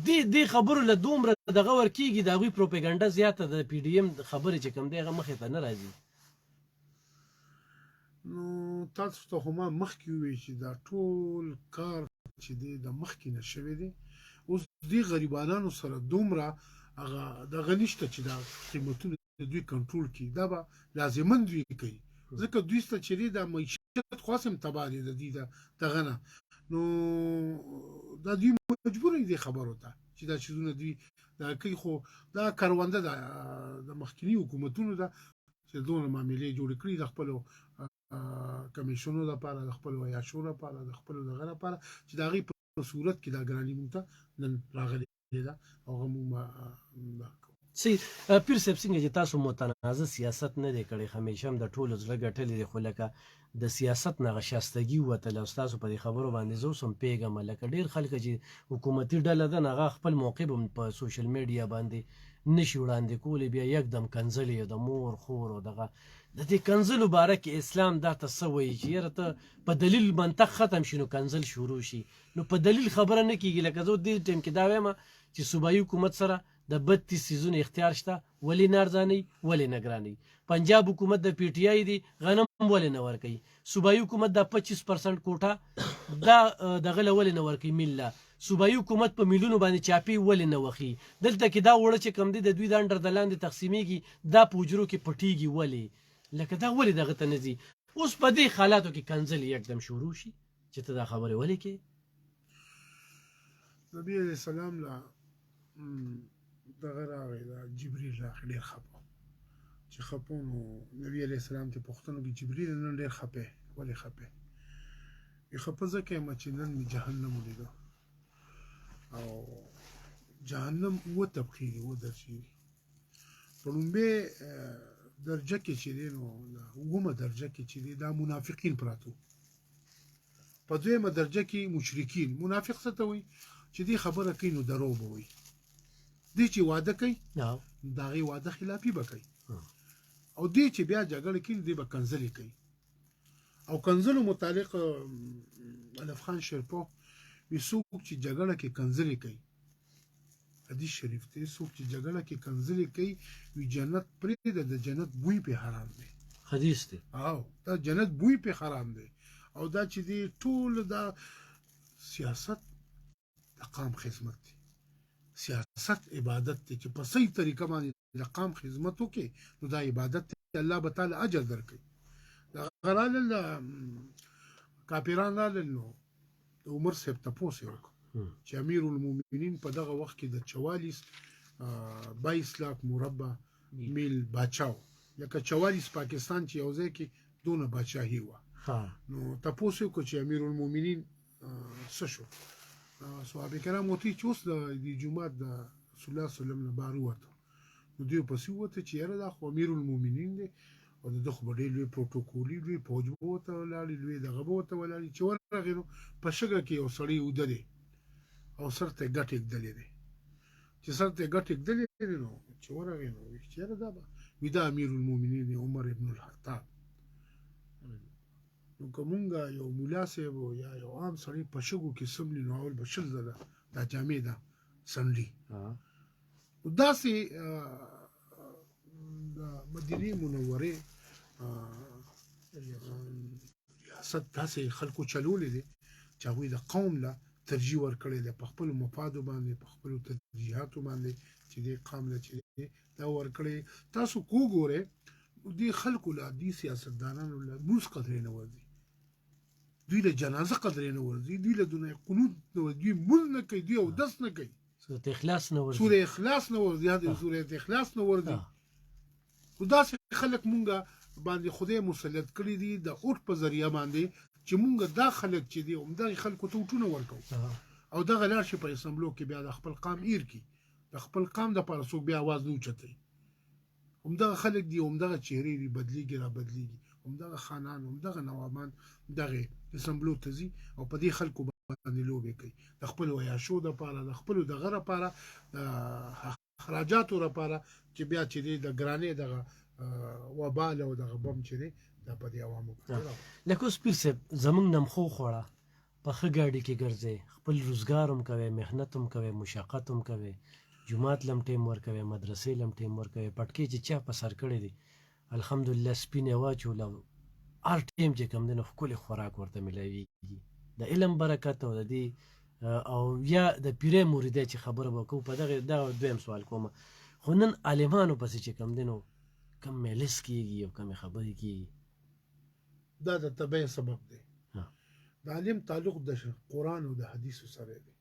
دې خبرو له دومره دغه ورکېږي د هغوی پروپیګنډه زیاته د پی ډي ایم خبرې چې کوم دی هغه مخې ته نه راځي نو تاسو ته خو ما مخکې ووایي چې دا ټول کار چې دی د مخکې نه شوی دی اوس دې غریبانو سره دومره هغه دغه نشته چې دا قیمتونه دوی کنټرول کړي دا به لازمن دوی کوي ځکه دوی ته چې دی دا معیشت خو هم تباه دی د دې دغه نه نو دا دوی مجبور دي خبرو ته چې دا چیزونه دوی دا کوي خو دا کرونده د مخکینی حکومتونو ده چې دونه معاملې جوړې کړي د خپلو کمیشنو لپاره د خپلو عیاشو لپاره د خپلو دغه لپاره چې د هغې په صورت کې دا ګراني مونږ ته نن راغلې ده او هغه مونږ صحیح پیر صاحب څنګه چې تاسو متنازع سیاست نه دی کړی همیشه هم د ټولو زړه ګټلې دی خو لکه د سیاست نه هغه شایستګي ووتله او ستاسو په دې خبرو باندې زه اوس هم پوهېږم لکه ډېر خلک چې حکومتي ډله ده نو هغه خپل موقف هم په سوشل میډیا باندې نشي وړاندې کولی بیا یکدم کنځلې د مور خور او دغه د دې کنځلو باره کې اسلام دا ته څه وایي چې یاره ته په دلیل منطق ختم شي نو کنځل شروع شي نو په دلیل خبره نه کېږي لکه زه دې ټایم کې دا وایم چې صوبایي حکومت سره د 32 سیزونه اختیار شته ولې نه ارزانوي ولې نه ګرانوي پنجاب حکومت د پی ټي آی دی غنم ولې نه ورکوي صوبایي حکومت د 25% کوټه دا دغه له ولې نه ورکوي میله صوبایي حکومت په میلیونو باندې چاپی ولې نه وخي دلته کې دا وړه چې کم دی د دوی د انډر د لاندې تقسیمیږي دا په حجرو کې پټیږي ولې لکه دا ولې دغه ته نه ځي اوس په دې حالاتو کې کنځلې یکدم شروع شي چې ته دا خبرې ولې کې نبی علیه السلام لا دغه راغی دا جبریل راغی ډېر خفه چې خفه نو نبی علیه السلام ته پوښتنه وکړي جبریل نن ډېر خفه ولې خفه یې خفه ځکه یم چې نن مې جهنم ولیده او جهنم اووه طبقې دي اووه درجې دي په لومبۍ درجه کې چې دی نو اوومه درجه کې چې دی دا منافقین پراته په دویمه درجه کې مشرکین منافق څه ته وایي چې دې خبره کوي نو دروغ به وایي دې چې واده کوي او د هغې واده خلافي به کوي ها. او دې چې بیا جګړه کوي دې به کنځلې کوي او کنځلو متعلق الف خان شیرپو وي څوک چې جګړه کې کنځلې کوي حدیث شریف دی څوک چې جګړه کې کنځلې کوي وي جنت پرېږده د جنت بوی پې حرام دی حدیث دی او دا جنت بوی پې حرام دی او دا چې دی ټول دا سیاست د قام خدمت دی سیاست عبادت دی چې په صحیح طریقه باندې د قام خدمت وکړي نو دا عبادت دی الله به تعالی اجر درکړي دا غرالل کاپیران رالل نو د عمر صاحب تپوس یې وکړ چې امیر المؤمنین په دغه وخت کې د 22 लाख مربع میل باچاو لکه 44 پاکستان چې یو ځای کې دونه باچاهي وه نو تپوس یې وکړ چې امیر المؤمنین څه شو صحابه کرام وتې چې اوس د جومات د رسول الله صلی الله علیه وسلم نه بار ووته نو دوی پسې ووته چې یاره دا خو امیر المؤمنین دی او د ده خو به ډېر لوی پروټوکولي لوی فوج به ورته ولاړې لوی دغه به ورته ولاړې چې ورغې نو په شګه کې یو سړی اوده دی او سر ته یې ګټ ایږدلی دی چې سر ته یې ګټ ایږدلی دی نو چې ورغې نو وایي چې یاره دا به وي دا امیر المؤمنین دی عمر ابن الخطاب نو که مونږ یو ملا صاحب یا یو عام سړی په شګو کې څملي نو اول به 20 ځله دا جامې ده څملي نو داسې د مدینې منورې ریاست داسې خلکو چلولی دی چې هغوی د قوم له ترجیح ورکړی دی په خپلو مفادو باندې په خپلو ترجیحاتو باندې چې دې قوم له چې دا ورکړی تاسو کو ګورئ دې خلکو له دې سیاستدانانو له لمونځ قدرې نه ورځي دوی له جنازه قدرې نه ورځي دوی له دنیا قنوت نه ورځي دوی مونځ نه کوي دوی اودس نه کوي سورة اخلاص نه ورځي سوره اخلاص نه ورځي یا د سوره اخلاص نه ورځي خو داسې خلک مونږه باندې خدای مسلط کړي دي د اوټ په ذریعه باندې چې مونږ دا خلک چې دي همدغې خلکو ته اوټونه ورکوو او دغه لاړ شي په اسمبلو کې بیا د خپل قام ایر کړي د خپل قام دپاره څوک بیا اواز نه اوچتوي همدغه خلک دي همدغه چهرې دي بدلیږي را بدلیږي همدغه خانان همدغه نوابان دغه اسمبلو ته ځي او په دې خلکو باندې لوبې کوي د خپلو عیاشو دپاره د خپلو دغه لپاره خراجاتو لپاره چې بیا چې دی د ګرانې دغه وبال او دغه بم چې دی دا په دې عوامو لکه اوس پیر صاحب زمونږ نمخو خوړه په ښه ګاډي کې ګرځئ خپل روزګار هم کوئ محنت هم کوئ مشقت هم کوئ جومات لم ټیم ورکوي مدرسې لم ټیم ورکوي پټکې چې چا په سر کړی دي الحمدلله سپین یې واچول او هر ټیم چې کوم دی نو ښکلې خوراک ورته میلاویږي د علم برکت او د دې او یا د پیرې مریدۍ چې خبره به کوو په دغه دویم سوال کومه خو نن عالمانو پسې چې کوم دی نو کم مجلس کېږي او کمې خبرې کېږي دا د تبعیه سبب دی د عالم تعلق د قرآن او د حدیثو سره دی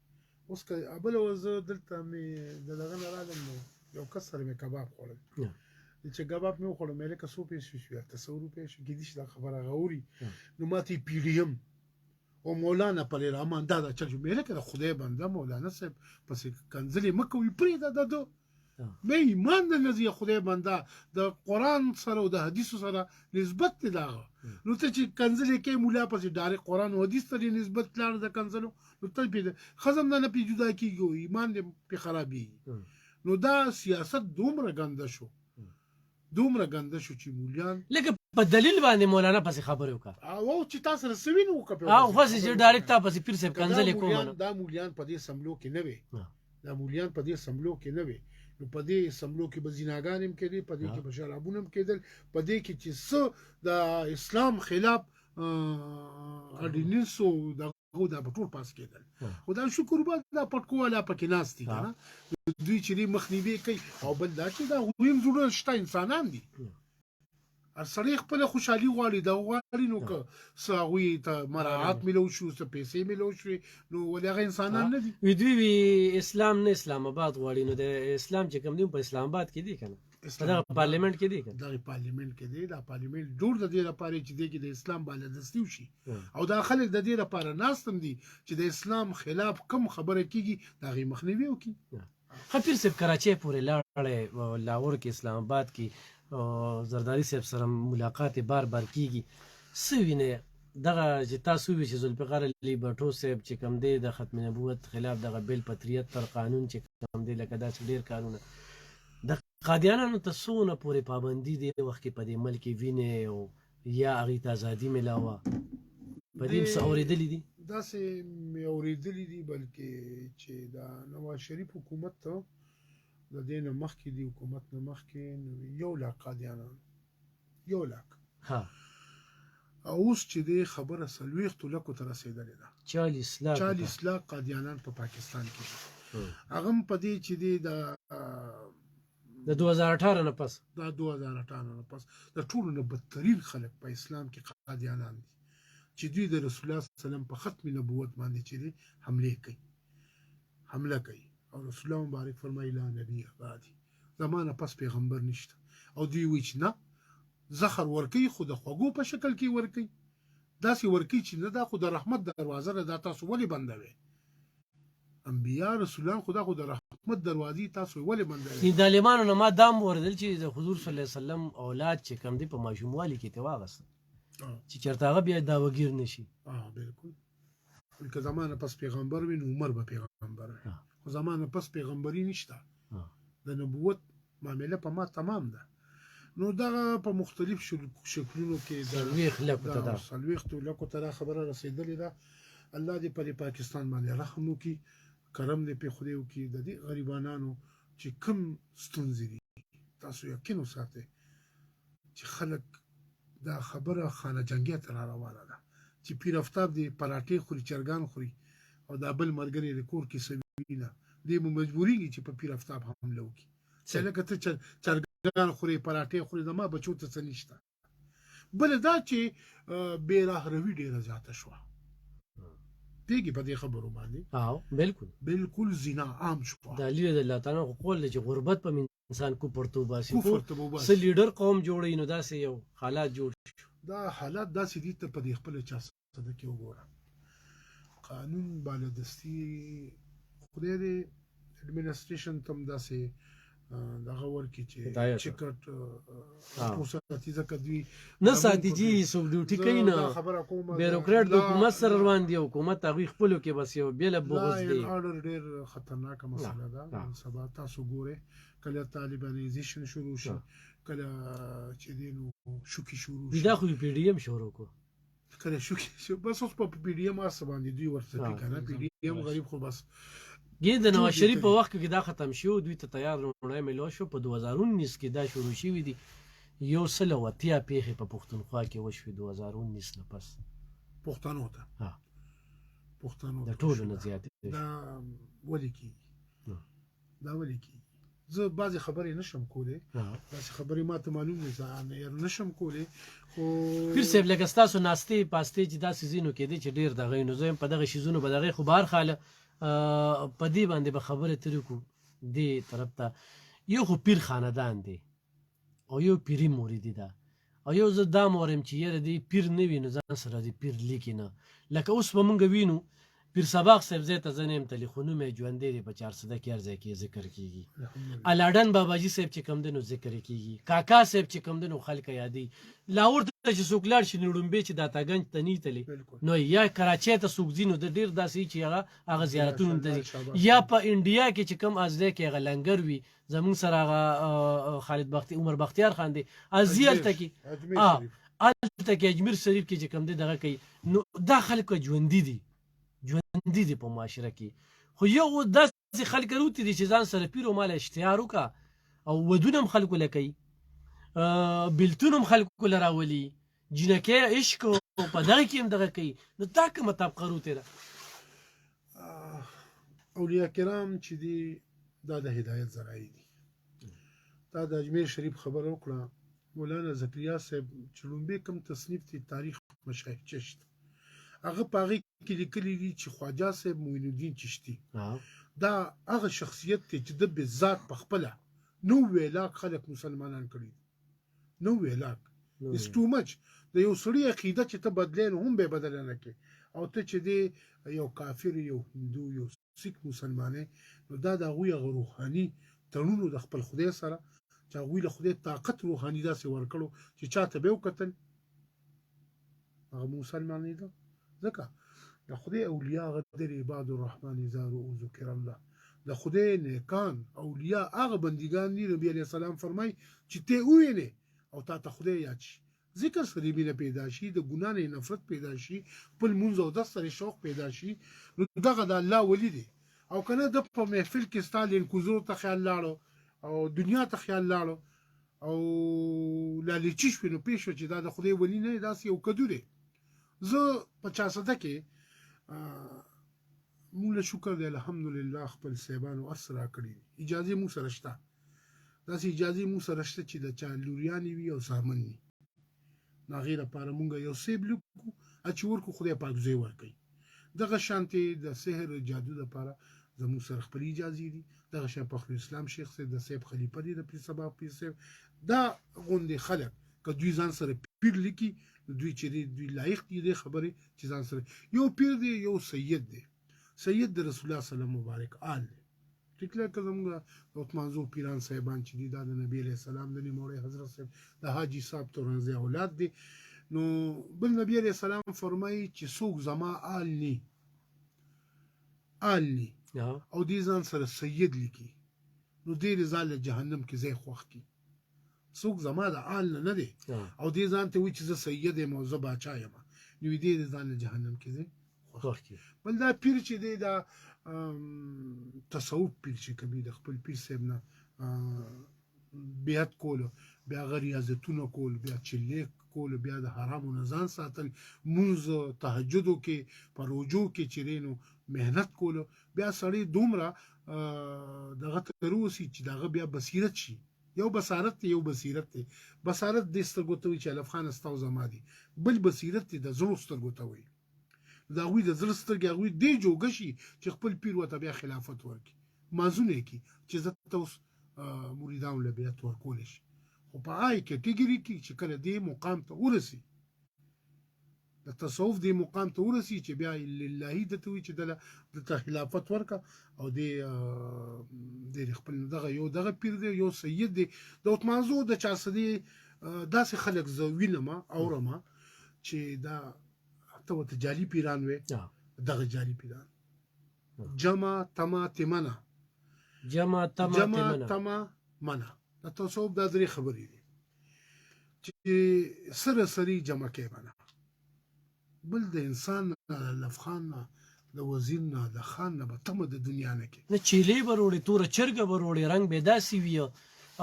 اوس که بله ورځ زه دلته مې د دغه نه رالم نو یو کس سره مې کباب خوړل چې کباب مې وخوړل مې لکه څو پیسې شوې 800 روپۍ شو کېدای شي دا خبره هغه اوري نو ما ته یې پیډیم او مولانا پرې رحمان دا چل شو مې لکه د خدای بنده مولانا صاحب پسې کنځلې مه کوئ پرېږده د ده مې ایمان د نزي خدای بنده د قرآن سره او د حدیثو سره نسبت دی دغه نو ته چې کنځلې کوې مولا پسې ډایرکټ قرآن او حدیث سره نسبت لاړ د کنځلو نو ته پې ښځه نه پې جدا کېږي او ایمان دې پې خرابېږي نو دا سیاست دومره ګنده شو چې مولیان لکه په دلیل باندې مولانا پسې خبرې وکړه او چې تا سره څه وینو وکړه او پسې چې ډایرکټ تا پسې پیر صاحب کنځلې کوم دا مولیان په دې سملو کې نه وي نو په دې سملو کې به زیناګان هم کېدې په دې کې به شرابونه هم کېدل په دې کې چې څه د اسلام خلاف اډیننس او دغه دا به ټول پاس کېدل خو دا شکر به دا پټکو والا پکې ناست دي که نه دوی چې دې مخنیوي کوي او بل دا چې دا هغوی هم زړونه شته انسانان دي هر سړی خپله خوشحالي غواړي دا غواړي نو که څه هغوی ته مراعات میلو شو څه پیسې میلو شوې نو ولې هغه انسانان نه دي دوی وي اسلام نه اسلام آباد غواړي نو د اسلام چې کوم دی په اسلام آباد کې دی که نه په دغه پارلیمنټ کې دی که دغه پارلیمنټ کې دی دا پارلیمنټ جوړ د دې لپاره چې دی کې د اسلام بالادستي وشي او دا خلک د دې لپاره ناست هم دي چې د اسلام خلاف کم خبره کېږي د هغې مخنیوي وکړي ښه پیر صاحب کراچۍ پورې لاړی لاهور کې اسلام آباد کې زرداري صاحب سره ملاقات بار کېږي څه وینئ دغه چې تاسو وی چې ذوالفقار علي بټو صاحب چې کوم دی د ختم نبوت خلاف دغه بیل پتریت تر قانون چې کوم دی لکه داسې ډېر کارونه د قادیانانو ته څونه پورې پابندي دی وخت کې په دې ملک کې وینې او یا هغې ته ازادي میلاوه په دې څه اورېدلي دي داسې مې اورېدلي دي بلکې چې د نواز شریف حکومت ته د دې نه مخکې دی حکومت نه مخکې 1 لاک قادیانان 1 لاک ها او اوس چې دی خبره 40 لکو ته رسېدلې ده 40 لاک 40 لاک قادیانان په پاکستان کې دي هغه هم په دې چې دی د 2018 نه پس دا 2018 نه پس د ټولو نه بدترین خلک په اسلام کې قادیانان دي چې دوی د رسول الله صلی الله علیه وسلم په ختم نبوت باندې چې دی حمله کوي او رسول الله مبارک فرمایي لا نبی بعدي زمانه پس پیغمبر نشته او دوی وایي چې نه زخر ورکی خو د خوږو په شکل کې ورکی داسې ورکی چې نه دا خو د رحمت دروازه ده دا تاسو ولې بندوي انبیاء رسولان خدا خو د رحمت دروازې تاسو ولې بندوي د عالمانو نه ما دام وردل چې د حضور صلی الله علیه وسلم اولاد چې کم دی په ماشوموالي کې ته واغست چې چرته هغه بیا دا وګیر نشي بالکل که زمانه پس پیغمبر وي نو عمر به پیغمبر وي خو زمانه پس پیغمبري نشته د نبوت معامله په ما تمام ده نو دا په مختلف شکلونو کې د سلويخ لکو ته خبره رسیدلې ده الله دې پر پاکستان باندې رحم وکړي کرم دې په خدای وکړي د دې غریبانو چې کم ستونزې دي تاسو یقین وساتئ چې خلک دا خبره خانه جنگیه تر روانه ده چې پیر افتاب دې پراټې خوري چرګان خوري او دا بل مرګري د کور کې سوینه دې مجبورېږي چې په پیر افتاب حمله وکړي چې لکه ته چرګان خوري پراټې خوري زما بچو ته څه نشته بل دا چې بې راهروي ډېره زیاته شوه پیږي په دې خبرو باندې بالکل زنا عام شو د علی رضی الله تعالی خو قول چې غربت په انسان کو پرتو باسي س لیډر قوم جوړي نو داسې یو حالات جوړ شو دا حالات داسې دي ته په دې خپل چا صدق کې وګوره قانون بالادستی خدای دې اډمنستریشن تم داسې دغه ورکی چې چیکټ پوساتي ځکه دوی نه ساتي جی سو ډیوټي کوي نه بیروکرات د حکومت سره روان دي حکومت هغه خپلو کې بس یو بیل بغوز دی اورډر ډیر خطرناک مسله ده سبا تاسو ګوره کله طالبانیزیشن شروع شي کله چې دینو شوکی شروع شي دا خو پی ډی ایم شروع کو کله شوکی بس اوس په پی ډی ایم اس باندې دوی ورته کنه پی ډی ایم غریب خو بس ګین د نواز شریف په وخت کې دا ختم شو دوی ته تیار رونړی ملو شو په 2019 کې دا شروع شوی دی یو سل وتیا پیښې په پښتونخوا کې وشوې 2019 نه پس پښتنو ته د ټولو نه زیات دا ولې کی زه بعضی خبرې نشم کولای بعضی خبرې ماته معلوم نه ځان نشم کولای خو پیر صاحب لکه ستاسو ناستې پاستې چې داسې زینو کې دي چې ډیر دغه نو زم په دغه شیزونو به دغه خو بار خاله په دې باندې به خبره ترې کو دې طرف ته یو خو پیر خاندان دی او یو پیری مرید ده او یو زه دا مورم چې یره دی پیر نه وي نو ځان سره دی پیر لیکي نه لکه اوس به مونږ وینو پیر سباق صاحب زه ته زنیم تلیخونو مې ژوندې دی په 400 کې ارزه کې ذکر کیږي الاډن باباجي صاحب چې کم دنو ذکر کیږي کاکا صاحب چې کم دنو خلک یادي لاور ته چې سوکلار شي نړمبه چې داتاګنج ته نه تلی نو یا کراچۍ ته سوکزینو د ډیر داسې چې هغه زیارتونه دي یا په انډیا کې چې کم ازده کې هغه لنګر وي زمون سره هغه خالد بختي عمر بختیار خان دی ازیل ته کې اجمیر شریف کې چې کم دی دغه کوي نو دا خلک ژوندۍ دي په معاشره کې خو یو داسې خلک وروتي دي چې ځان سره پیر او مال اشتهار وکړه او ودونه هم خلکو لکوي بلتون هم خلکو لراولي جنکې عشق په دغه کې هم دغه کوي نو دا کومه طبقه وروتې ده اولیاء کرام چې دي دا د هدایت ذرایع دي دا د اجمیر شریف خبره وکړه مولانا زکریا صاحب چې لومبي کوم تصنیف دی تاریخ مشایخ چشت هغه په هغې کې لیکلي دي چې خواجه صاحب معین الدین چشتي دا هغه شخصیت دی چې د بذات په خپله 90 لاک خلک مسلمانان کړي 90 لاک it's too much د یو سړي عقیده چې ته بدلې نو هم به بدل نه کې او ته چې دی یو کافر یو هندو یو سیک مسلمانې نو دا د هغوی روحاني تړونو د خپل خدای سره چې هغوی له خدای طاقت روحاني داسې ورکړو چې چاته به وکتل هغه مسلمانې ده ځکه د خدای اولیاء غدر عباد الرحمن اذا رؤوا ذکر الله د خدای نیکان اولیاء هغه بندګان دي نبی علیه السلام فرمای چې ته ووینې او تا ته خدای یاد شي ذکر سره مینه پیدا شي د ګناه نه نفرت پیدا شي خپل منځ او د سره شوق پیدا شي نو دغه د الله ولی دی او کنه د په محفل کې ستالین کوزو ته خیال لاړو او دنیا ته خیال لاړو او لالچی شو نو پیښو چې دا د خدای ولی نه داس یو کدو دی زه په 50 کې موږ شکر دی الحمدلله خپل سیبانو اسرا کړی اجازه مو سره شته داسې اجازه مو سره شته چې د چا لوریانی وي او سامن وي نه غیر لپاره مونږ یو سیب لیکو چې ورکو خدای پاک زوی ورکړي دغه شانتي د سحر جادو لپاره زموږ سره خپل اجازه دي دغه شان فخر اسلام شیخ سید د سیب خلیفہ دی د پیر سبا پیر سیب دا غوندي خلک که دوی ځان سره پیر لیکي دوی چې دوی لایق دي خبره چې ځان سره یو پیر دی یو سید دی سید د رسول الله صلی الله علیه مبارک آل ټیکله که زموږ عثمانزو پیران صاحبان چې دي دا د نبی علیه السلام د نیموړی حضرت صاحب د حاجی صاحب تورنزی اولاد دي نو بل نبی علیه السلام فرمایي چې څوک زما آل ني او دې ځان سره سید لیکي نو دې ځان له جهنم کې ځای خوښ کی څوک زما د آل نه دی او دې ځان ته وی چې زه سید یم او زه باچا یم نو دې ځان له جهنم کې ځای خوښ کی بل دا پیر چې دی دا تصوف پیر چې کوي د خپل پیر صاحب نه بیعت کولو بیا ریاضتونه کول بیا چلې کول بیا د حرامو نه ځان ساتل مونځ تهجدو کې پروجو کې چرینو مهنت کولو بیا سړی دومره دغه تروسی چې دغه بیا بصیرت شي یو بصارت یو بصیرت دی بصارت د سترګو ته وي چې الف خان استاو زما دی بل بصیرت د زړه سترګو ته وي دا غوی د زړه سترګې غوی دی جوګ شي چې خپل پیر وته بیا خلافت ورکي مازونه کی چې زه تاسو مریدان له بیا ورکول شي خو په آی کټګری کې چې کله دې مقام ته ورسی د تصوف دې مقام ته ورسی چې بیا لله د توي چې د خلافت ورکا او د خپل دغه پیر دی یو سید دی د عثمانزو د چا سدي داسې خلک زوینما اورما چې دا ته وت جالي پیران وې دغه جالي پیران جمع تما تمنا منا د تصوف د درې خبرې دي چې سره سری جمع کې منا بل د انسان لفخان د وزیر نه د خان نه به تم د دنیا نه کې نه چيلي بروړي تور چرګ بروړي رنگ به داسي وي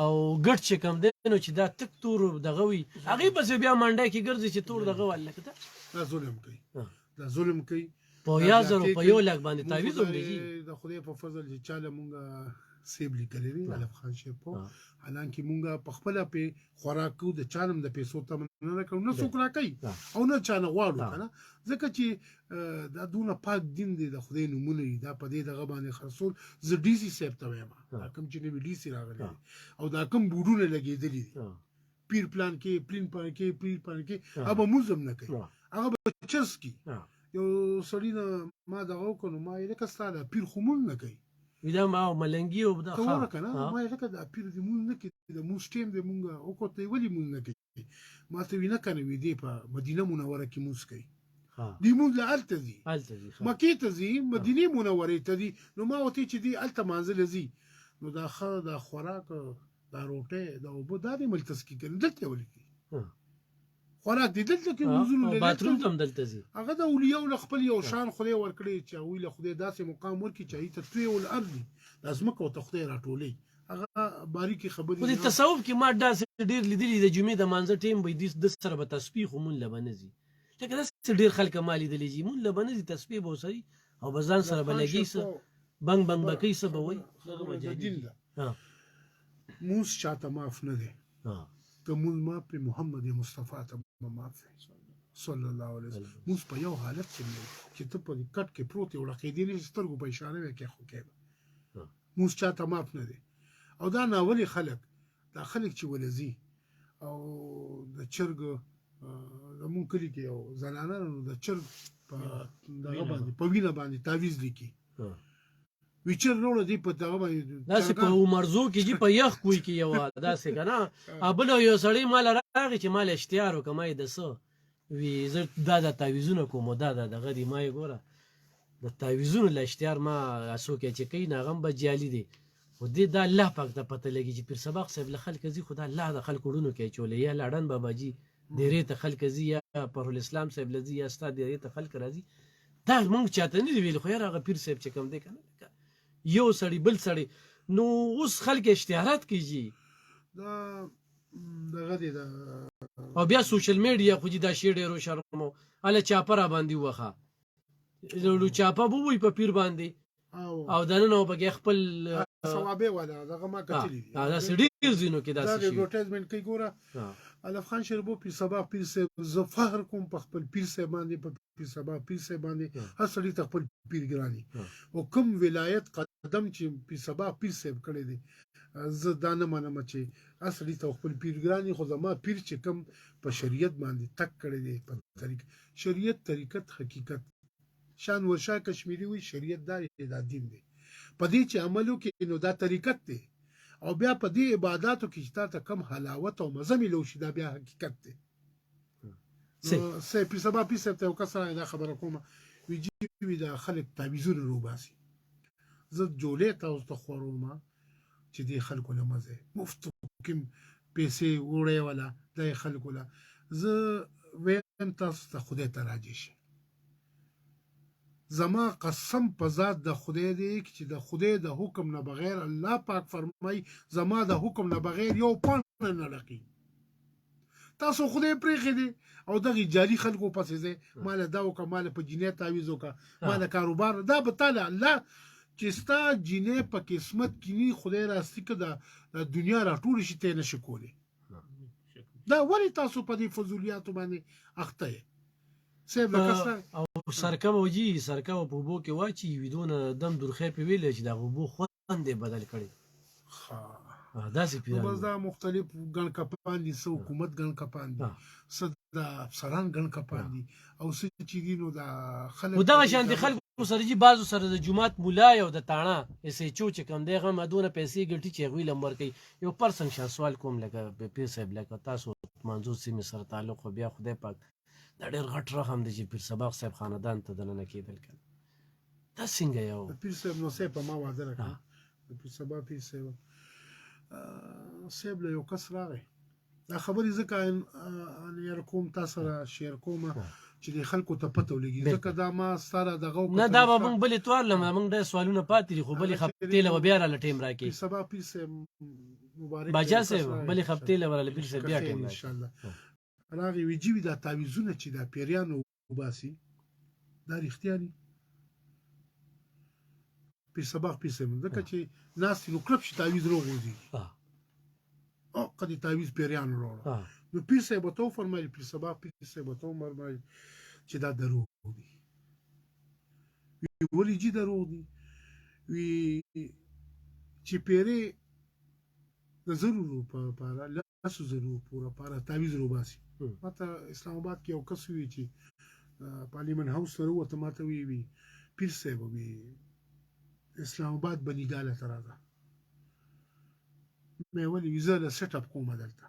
او ګټ چې کم دی نو چې دا تک تور دغه وي هغه بس بیا منډه کې ګرځي چې تور دغه ول کته دا ظلم کوي په یا زرو په یو لګ باندې تعویذ هم دی د خدای په فضل چې چاله مونږه سیب لیکلې وی الف خان شه په حالانکه مونږه په خپل په خوراکو د چانم د پیسو ته نه کوو نه څوک راکې او نه چانه غواړو کنه ځکه چې دا دونه پاک دین دی د خدای نومونه دا په دې دغه باندې خرصول ز ډي سي سیب ته وایم کوم چې نو ډي سي راغلی او دا کوم بوډونه لګېدلې دي پیر پلان کې پیر پلان کې ابا موزم نه کوي هغه چرس کی یو سړی ما دغه کوم ما یې لکه ستاله پیر خمول نه کوي ودا ما ملنګي او دا خبره کنه ما لکه د پیر د مون نه کې د موږ ټیم د مونږ او کوته ولی مون نه کې ما ته وینه کنه وی دی په مدینه منوره کې موږ کوي دی مونږ له التزي مکه ته زی مدینه منوره ته دی نو ما وتی چې دی الته منزل زی نو دا خره دا خوراک دا روټه دا وبو دا دی ملتس کې کنه دلته ولي خوراک دي دلته کې نزول له باتروم تم دلته زی هغه د اولیاء له خپل یو شان خدای ورکړي چې وی له خدای داسې مقام ورکړي چې ته توی ول ارض لازم کو ته خدای راټولې هغه باریکی خبرې په تصوف کې ما داسې ډیر لیدلې د جمعې د مانځ ټیم به د سره به تسبیح مون لبنزي لکه داسې ډیر خلک مالي د لیږي مون لبنزي تسبیح به وسري او بزان سره بلګي سره بنګ بکې سره به وي موس چاته معاف نه دي که موږ ما په محمد مصطفی ته معاف صلی الله علیه وسلم موږ په یو حالت کې چې ته په کټ کې پروت یو لکه دې سترګو په اشاره وکړي خو کې موږ چاته معاف نه دي او دا ناولي خلک دا خلک چې ولزي او د چرګ مونږ کلی کې یو زنانه د چرګ په دغه باندې په وینه باندې تعویذ لیکي ویچر نو دی په دغه باندې داسې په عمرزو کې چې په یخ کوی کې یو داسې کنه ابل یو سړی مال راغی چې مال اشتیار وکمای د سو وی زه دا تعویذونه کوم دا دغه دی ما ګوره د تعویذونو له اشتهار ما څوک یې چې کوي نه هغه هم به جعلي دی خو دې دا الله پاک ته پته لګي چې پیر سبق صاحب له خلکه ځي خو دا الله د خلکو وړونو کې اچولی یا لاډن باباجي ډېرې ته خلک ځي یا پرالاسلام صاحب له ځي یا ستا ډېرې ته خلک راځي دا موږ چاته نه دي ویلي خو یاره هغه پیر صاحب چې کوم دی که نه یو سړی بل سړی نو اوس خلک اشتهارات کیږي دا دغه دی دا او بیا سوشل میډیا خو دې دا شی ډېرو شرمو هله چاپه را باندې ووخه لو چاپه به ووایي په پیر باندې او دننه به پکې خپل ثوابې والا دغه ما کتلي دي داسې ډېر ځینو کې دا داسې شي ایډورټایزمنټ کوي ګوره الف خان شربو پیر سبا پیر صاحب زه فخر کوم په خپل پیر صاحب باندې په پیر سبا پیر صاحب باندې هر سړي ته خپل پیر ګراني او کوم ولایت قدم چې پیر سبا پیر صاحب کړی دی زه دا نه منم چې هر سړي ته خپل پیر ګراني خو زما پیر چې کوم په شریعت باندې تک کړی دی په طریق شریعت طریقت حقیقت شان ورشا کشمیری وی شریعت دا دین دی په دې چې عملو کې نو دا طریقت دی او بیا په دې عبادتو کې چې تاسو کم حلاوت او مزه ملو شي دا بیا حقیقت دی سه په سبا په سبت او کسره دا خبره کومه وی دا خلک تعویذونه روباسي زه جوړې تاسو ته خورومه چې دې خلکو له مزه مفت کوم پیسې وړې ولا د خلکو له زه ویم تاسو ته خدای ته راځي شي زما قسم په ذات د خدای دی چې د خدای د حکم نه بغیر الله پاک فرمای زما د حکم نه بغیر یو پن نه لقي تاسو خدای پرې دی او دغه جالي خلکو پسې زه مال دا او کمال په جنې تعویذ وکا مال کاروبار دا به تعالی الله چې ستا جنې په قسمت کې ني خدای راستي کده د دنیا راټول شي ته نشي کولی دا ولی تاسو په دې فضولیاتو باندې اخته سیب لکسته او سرکه وجي سرکه په بو کې واچي ویدونه دم درخې په ویل چې دا بو خوند بدل کړي دا سي پیران بس دا مختلف ګڼ کپان دي سو حکومت ګڼ کپان دي صدا افسران ګڼ کپان دي او څه چې دینو دا خلک دا شان دي خلک سره جی بازو سره د جمعات مولا یو د تاڼه اسې چو چې کم دی غو مدونه پیسې ګټي چې غوی لمبر کوي یو پرسن شان سوال کوم لکه پیر صاحب لکه تاسو منځو سیمه سره تعلق بیا خدای پاک دا ډېر غټ رقم دی چې پیر سبق صاحب خاندان ته دننه کېدل کړه دا څنګه یو پیر صاحب نو صاحب ما واده راکړه پیر سبا پیر صاحب له یو کس راغی دا خبرې ځکه ان کوم تاسو را شیر کوم چې د خلکو ته پته ولګي ځکه دا ما سره دغه نه دا به موږ بلې توارلم موږ د سوالونه پاتې دي خو بلې هفتې له بیا را لټیم راکې سبا پیر صاحب مبارک باجا صاحب بلې هفتې له ورا پیر صاحب بیا ټیم ان شاء الله راغی ویجی دا تعویذونه چې دا پیریانو وباسي دا رښتیا دي په سبق په سم ځکه چې ناس نو کلب شي تعویذ وروغوږي او کدي تعویذ پیریانو وروړه نو پیر صاحب ته فرمایي په سبق په صاحب ته فرمایي چې دا دروغ دي وی جی دروغ دي وی چې پیری د ضرورو په لاسو ضرورو پورا پارا تعویذ وروباسي ماته اسلام آباد کې یو کس وی چې پارلیمنت هاوس سره وته ماته وی پیر صاحب وی اسلام آباد بنی ګاله تراځه مې ولې ویزه له سیټ اپ کومه دلته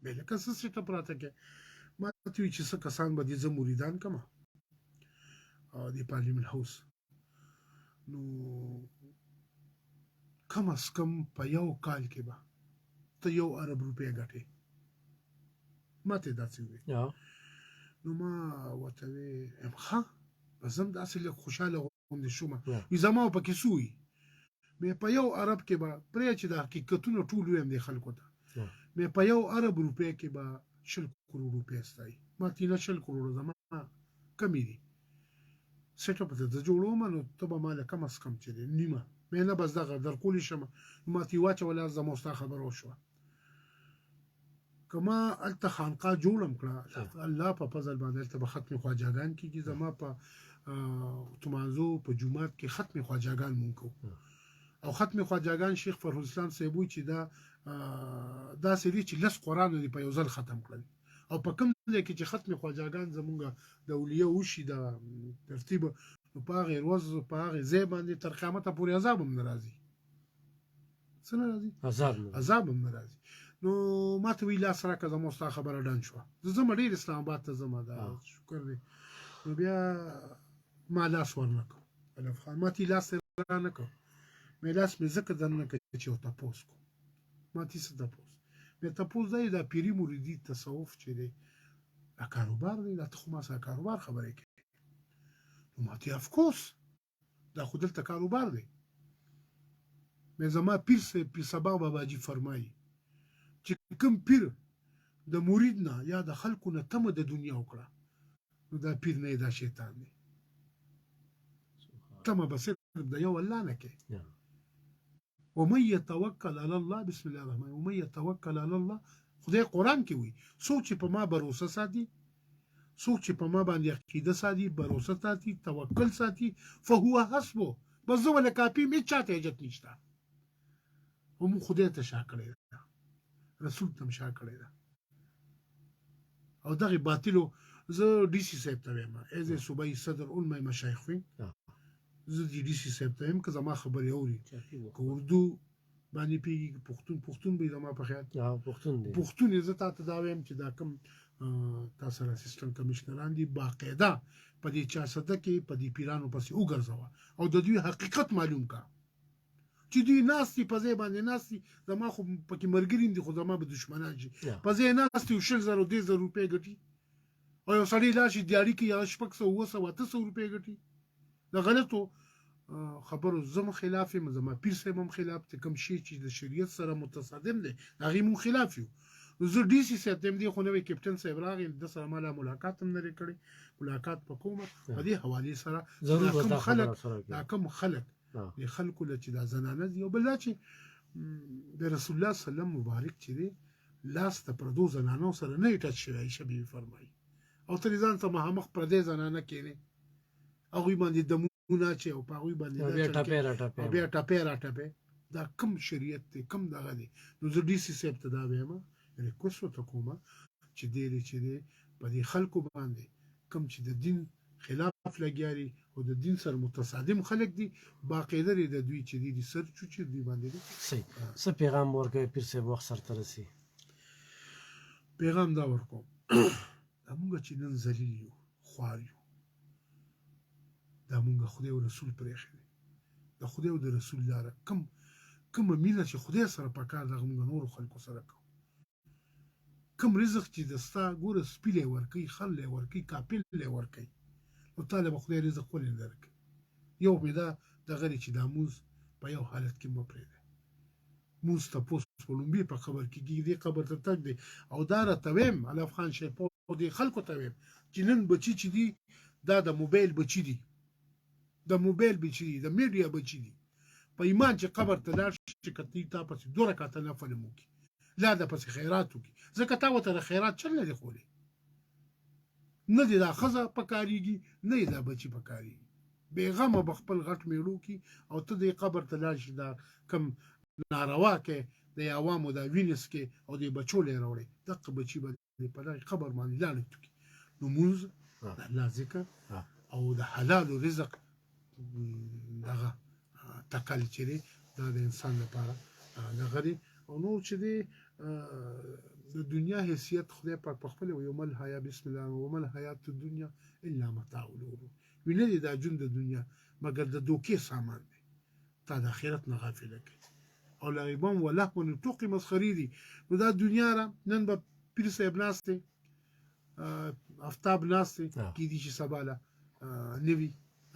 به لکه څه سیټ اپ راته کې ما ته وی چې څه کسان به دې مریدان کما او د پارلیمنت هاوس نو کم از کم په یو کال کې به ته یو ارب روپیا ګټې ماته داسې وي نو ما ورته ویم ښه بس زم داسې لږ خوشحاله غوندې شومه وي زما په کې سوی مې په یو ارب کې به پرې چې د حقیقتونو ټول ویم دی خلکو ته مې په یو ارب روپیا کې به 100 کروڑ روپیا ستای ما 300 کروڑ زما کمی دي سیټ اپ ته جوړوم نو ته به مال کم از کم چې نیمه مې نه بس دغه در کولی شم ما تی واچ ولا زموستا خبر وشو کما الته خانقاه جوړم کړه الله په فضل باندې ته ختم خواجاګان کیږي زما په تمانزو په جمعات کې ختم خواجاګان مونږ او ختم خواجاګان شیخ فرح الاسلام صاحب چې دا سری چې لس قران دی په یو ځل ختم کړل او په کوم ځای کې چې ختم خواجاګان زمونږ د اولیاء وشي د ترتیب په هغه ورځ په هغه ځای باندې تر قیامت پورې عذاب هم ناراضي څه ناراضي عذاب هم ناراضي نو ماته وی لاس راکړه زموږ ستا خبره ډن شوه زه ډېر اسلام آباد ته ځم دا شکر دی نو بیا ما لاس ورنکړ الف خان ما تی لاس را نه کړ مې لاس مې ځکه دننه کړ چې یو تپوس کوم ما تی څه تپوس مې تپوس دی دا پیري مریدي تصوف چې دی دا کاروبار دی دا ته خو ما سره کاروبار خبرې کوي نو ما تی افکوس دا خو دلته کاروبار دی مې زما پیر سبا باباجي فرمایي چې کوم پیر د مرید نه یا د خلکو نه تمه د دنیا وکړه نو دا پیر نه دا شیطان دی تمه به صرف د یو الله نه کوي ومن يتوکل علی الله بسم الله الرحمن ومن يتوکل علی الله خدای قرآن کې وي څوک چې په ما باور ساتي څوک چې په ما باندې عقیده ساتي باور ساتي توکل ساتي فهو حسبه بس زه ولا کافي مې چاته حاجت نشته هم خدای ته شا کړی رسول ته شا کړی او دغه باطلو زه ډي سي صاحب ته وایم از صوبایي صدر علماء مشایخ وي زه ډي سي صاحب ته وایم که زما خبرې اوري که اردو باندې پیږي پښتون به زما په خیال پښتون زه تاسو دا وایم چې دا کوم تاسو را اسسټنټ کمشنران دي باقاعده په دې چا صده کې په دې پیرانو پسې وګرځوا او د دوی حقیقت معلوم کا چې دوی ناستي په ځای باندې ناستي زما خو پکې مرګري دي خو زما به دشمنان شي په ځای ناستي او 1000 روپۍ ګټي او یو سړی لاشي دیاري کې یا شپږ 800 روپۍ ګټي د غلطو خبرو زمو خلاف یم زما پیر صاحب هم خلاف ته کوم شي چې د شریعت سره متصادم دی هغه مون خلاف یو زه ډي سي سیستم دی خو نوې کیپټن صاحب راغی د سره مالا ملاقات هم لري کړی ملاقات په کومه په دې حواله سره کوم خلک د خلکو له چې د زنانه دی او بل چې د رسول الله صلی الله علیه وسلم مبارک چې دی لاس ته پردو زنانو سره نه ټچ شوی شبي فرمایي او تر ځان ته مخ پردې زنانه کینی هغه باندې د مونږه چې او په هغه باندې بیا ټاپه راټاپه دا کم شریعت دی کم دغه دی نو زه ډي سي صاحب ته دا وایم ریکوست ته کومه چې دی په دې خلکو باندې کم چې د دین خلاف لګیاري او د دین سره متصادم خلک دي باقاعده د دوی چې دي سر چوچې دی باندې صحیح څه پیغام ورکوي پیر صاحب وخت سره ترسي پیغام دا ورکوم موږ چې نن ذلیل یو خوار یو دا موږ خدای او رسول پرې خېږي د خدای او د رسول لاره کوم مینه چې خدای سره پکار دغه موږ نور خلکو سره کوو کوم رزق چې دستا ګوره سپیلې ورکي خلې ورکي کاپل ورکي او طالب خدای رزق ولې درکې یو پیدا د غری چې د موز په یو حالت کې مو پرې ده موز ته پوس ولومبي په خبر کې دې خبر ته تک دی او دا راتویم علف خان شي په دې خلکو ته ویم چې نن بچی چې دی دا د موبایل بچی دی د موبایل بچی دی د میډیا بچی دی په ایمان چې قبر ته لاړ شي کتی تا پس دوه رکعات نفل مو کی لا د پس خیرات وکي زکه تا وته خیرات چل نه دی خولي نه دی دا خزه پکاريږي نه دا بچی پکاريږي بیغمه بخپل غټ میړو کی او ته د قبر ته لاړ شي دا کم ناروا کې د عوامو د وینس کې او د بچو لري وړي دغه بچی به په دغه قبر باندې لاړ کی نو موږ الله ذکر او د حلال رزق دغه تکل چره دا د انسان لپاره دغه او نو چې د دنیا حیثیت خدای پاک په خپل یوم الحیا بسم الله ومل حیات الدنیا الا متاع الغرور ویني دا ژوند د دنیا مګر د دوکې سامان دی تا د آخرت نه غافل کی او لایبان ولا ونه توقي مسخري دي نو دا دنیا را نن به پیر صاحب ناشته افتاب ناشته کی دي چې سباله نوی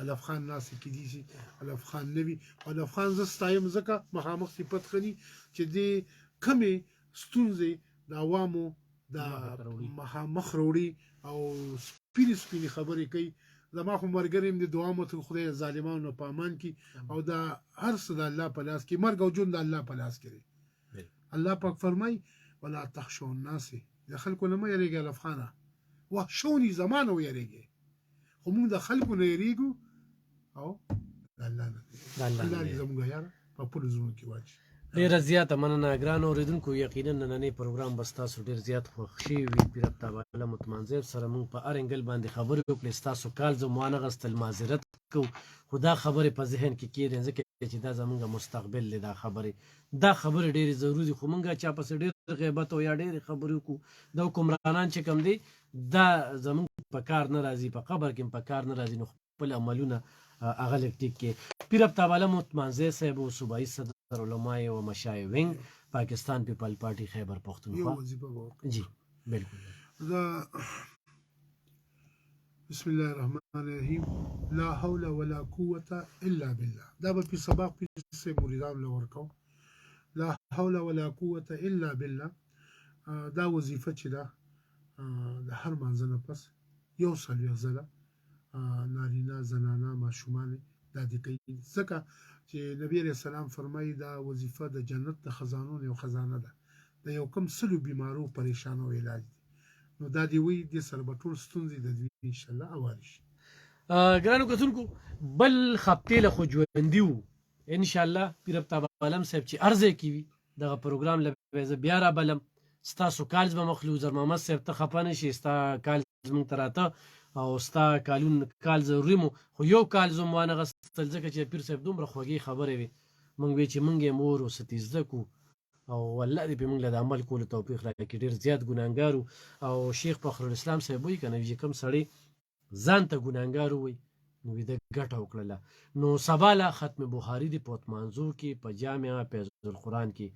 الف خان ناشته کی دي چې الف خان نوی الف خان زستایم زکه مخامخ صفت خني چې دې کمه ستونزې د عوامو د مخ وروړي او سپینې خبرې کوي زما خو مرګریم د دعا مو ته خدای ظالمانو په امان کې او دا هر څه د الله په لاس کې مرګ او ژوند د الله په لاس کې دی الله پاک فرمای ولا تخشوا الناس د خلکو نه مې یریږي الافخانه وحشوني زمانه ويریږي خو موږ د خلکو نه یریږو او الله دې زموږ یار په پوره زموږ کې واچي ډیره زیاته مننه ګران اوریدونکو یقینا نننې پروګرام بس تاسو ډیر زیات خوښ شي وي پیر تابعاله متمنځب سره موږ په ارنګل باندې خبرې وکړې تاسو کال زه موانه غستل معذرت کو خدا خبره په ذهن کې کېږي ځکه چې دا زمونږ مستقبل له دا خبره ډیره ضروری خو مونږه چا په ډیر غیبت او یا ډیر خبرو کو د حکمرانان چې کم دي دا زمونږ په کار نه راځي په قبر کې په کار نه راځي نو خپل عملونه هغه لیک ټیک کې پیر افتاب عالم مانزه صاحب او صوبایي صدر علماء و مشایخ ونګ پاکستان پیپل پارټي خیبر یو پختونخوا وظیفه به ورکړم. جی بالکل دا بسم الله الرحمن الرحیم لا حول ولا قوة الا بالله دا به په سبق په مریدان لور کو لا حول ولا قوة الا بالله دا وظیفه چې دا د هر منځنه پس یو څلوېښت ځله نارینه زنانه ماشومان دا د کوي ځکه چې نبی علیہ السلام فرمایي دا وظیفه د جنت د خزانو یو خزانه ده د یو کم سلو بیمارو پریشانو علاج دی نو دا دی وی د سر بټول ستونزې د دوی ان شاء الله اواري شي ګرانو کتونکو بل هفتې له خو ژوندي وو ان شاء الله پیر افتاب عالم صاحب چې ارزه کوي دغه پروګرام له زه بیا را بلم ستاسو کالز به مخلو زر محمد صاحب ته خفه نه شي ستا کالز مونږ ته راته او ستا کال ضروري مو خو یو کال زه مو وانه غوښتل ځکه چې پیر صاحب دومره خوږې خبرې وې مونږ وی چې مونږ یې مور او ستې زده کړو او والله دې په مونږ له د عمل کولو توفیق راکړي ډېر زیات ګناهګار او شیخ فخرالاسلام صاحب وایي که نه چې کوم سړی ځان ته ګناهګار ووایي نو د ګټه وکړله نو سبا له ختم بخاري د پوتمانزو کې په جامع فیض القرآن کې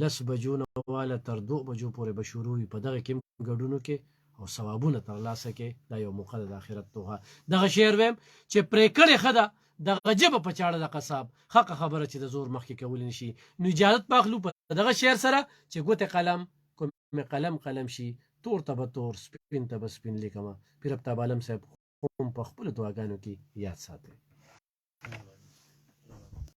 10 بجو نه واله تر 2 بجو پورې به شروع وي په دغه کې ګډونو کې او ثوابونه ترلاسه کې دا یو موقع د آخرت توغه دغه شعر ویم چې پرې کړې ښه ده دغه ژبه په چاړه د قصاب حقه خبره چې د زور مخکې کولی نه شي نو اجازت واخلو په دغه شعر سره چې ګوتې قلم کوم قلم شي تور ته به تور سپین ته به سپین لیکمه پیر افتاب عالم صاحب هم په خپلو دعاګانو کې یاد ساتئ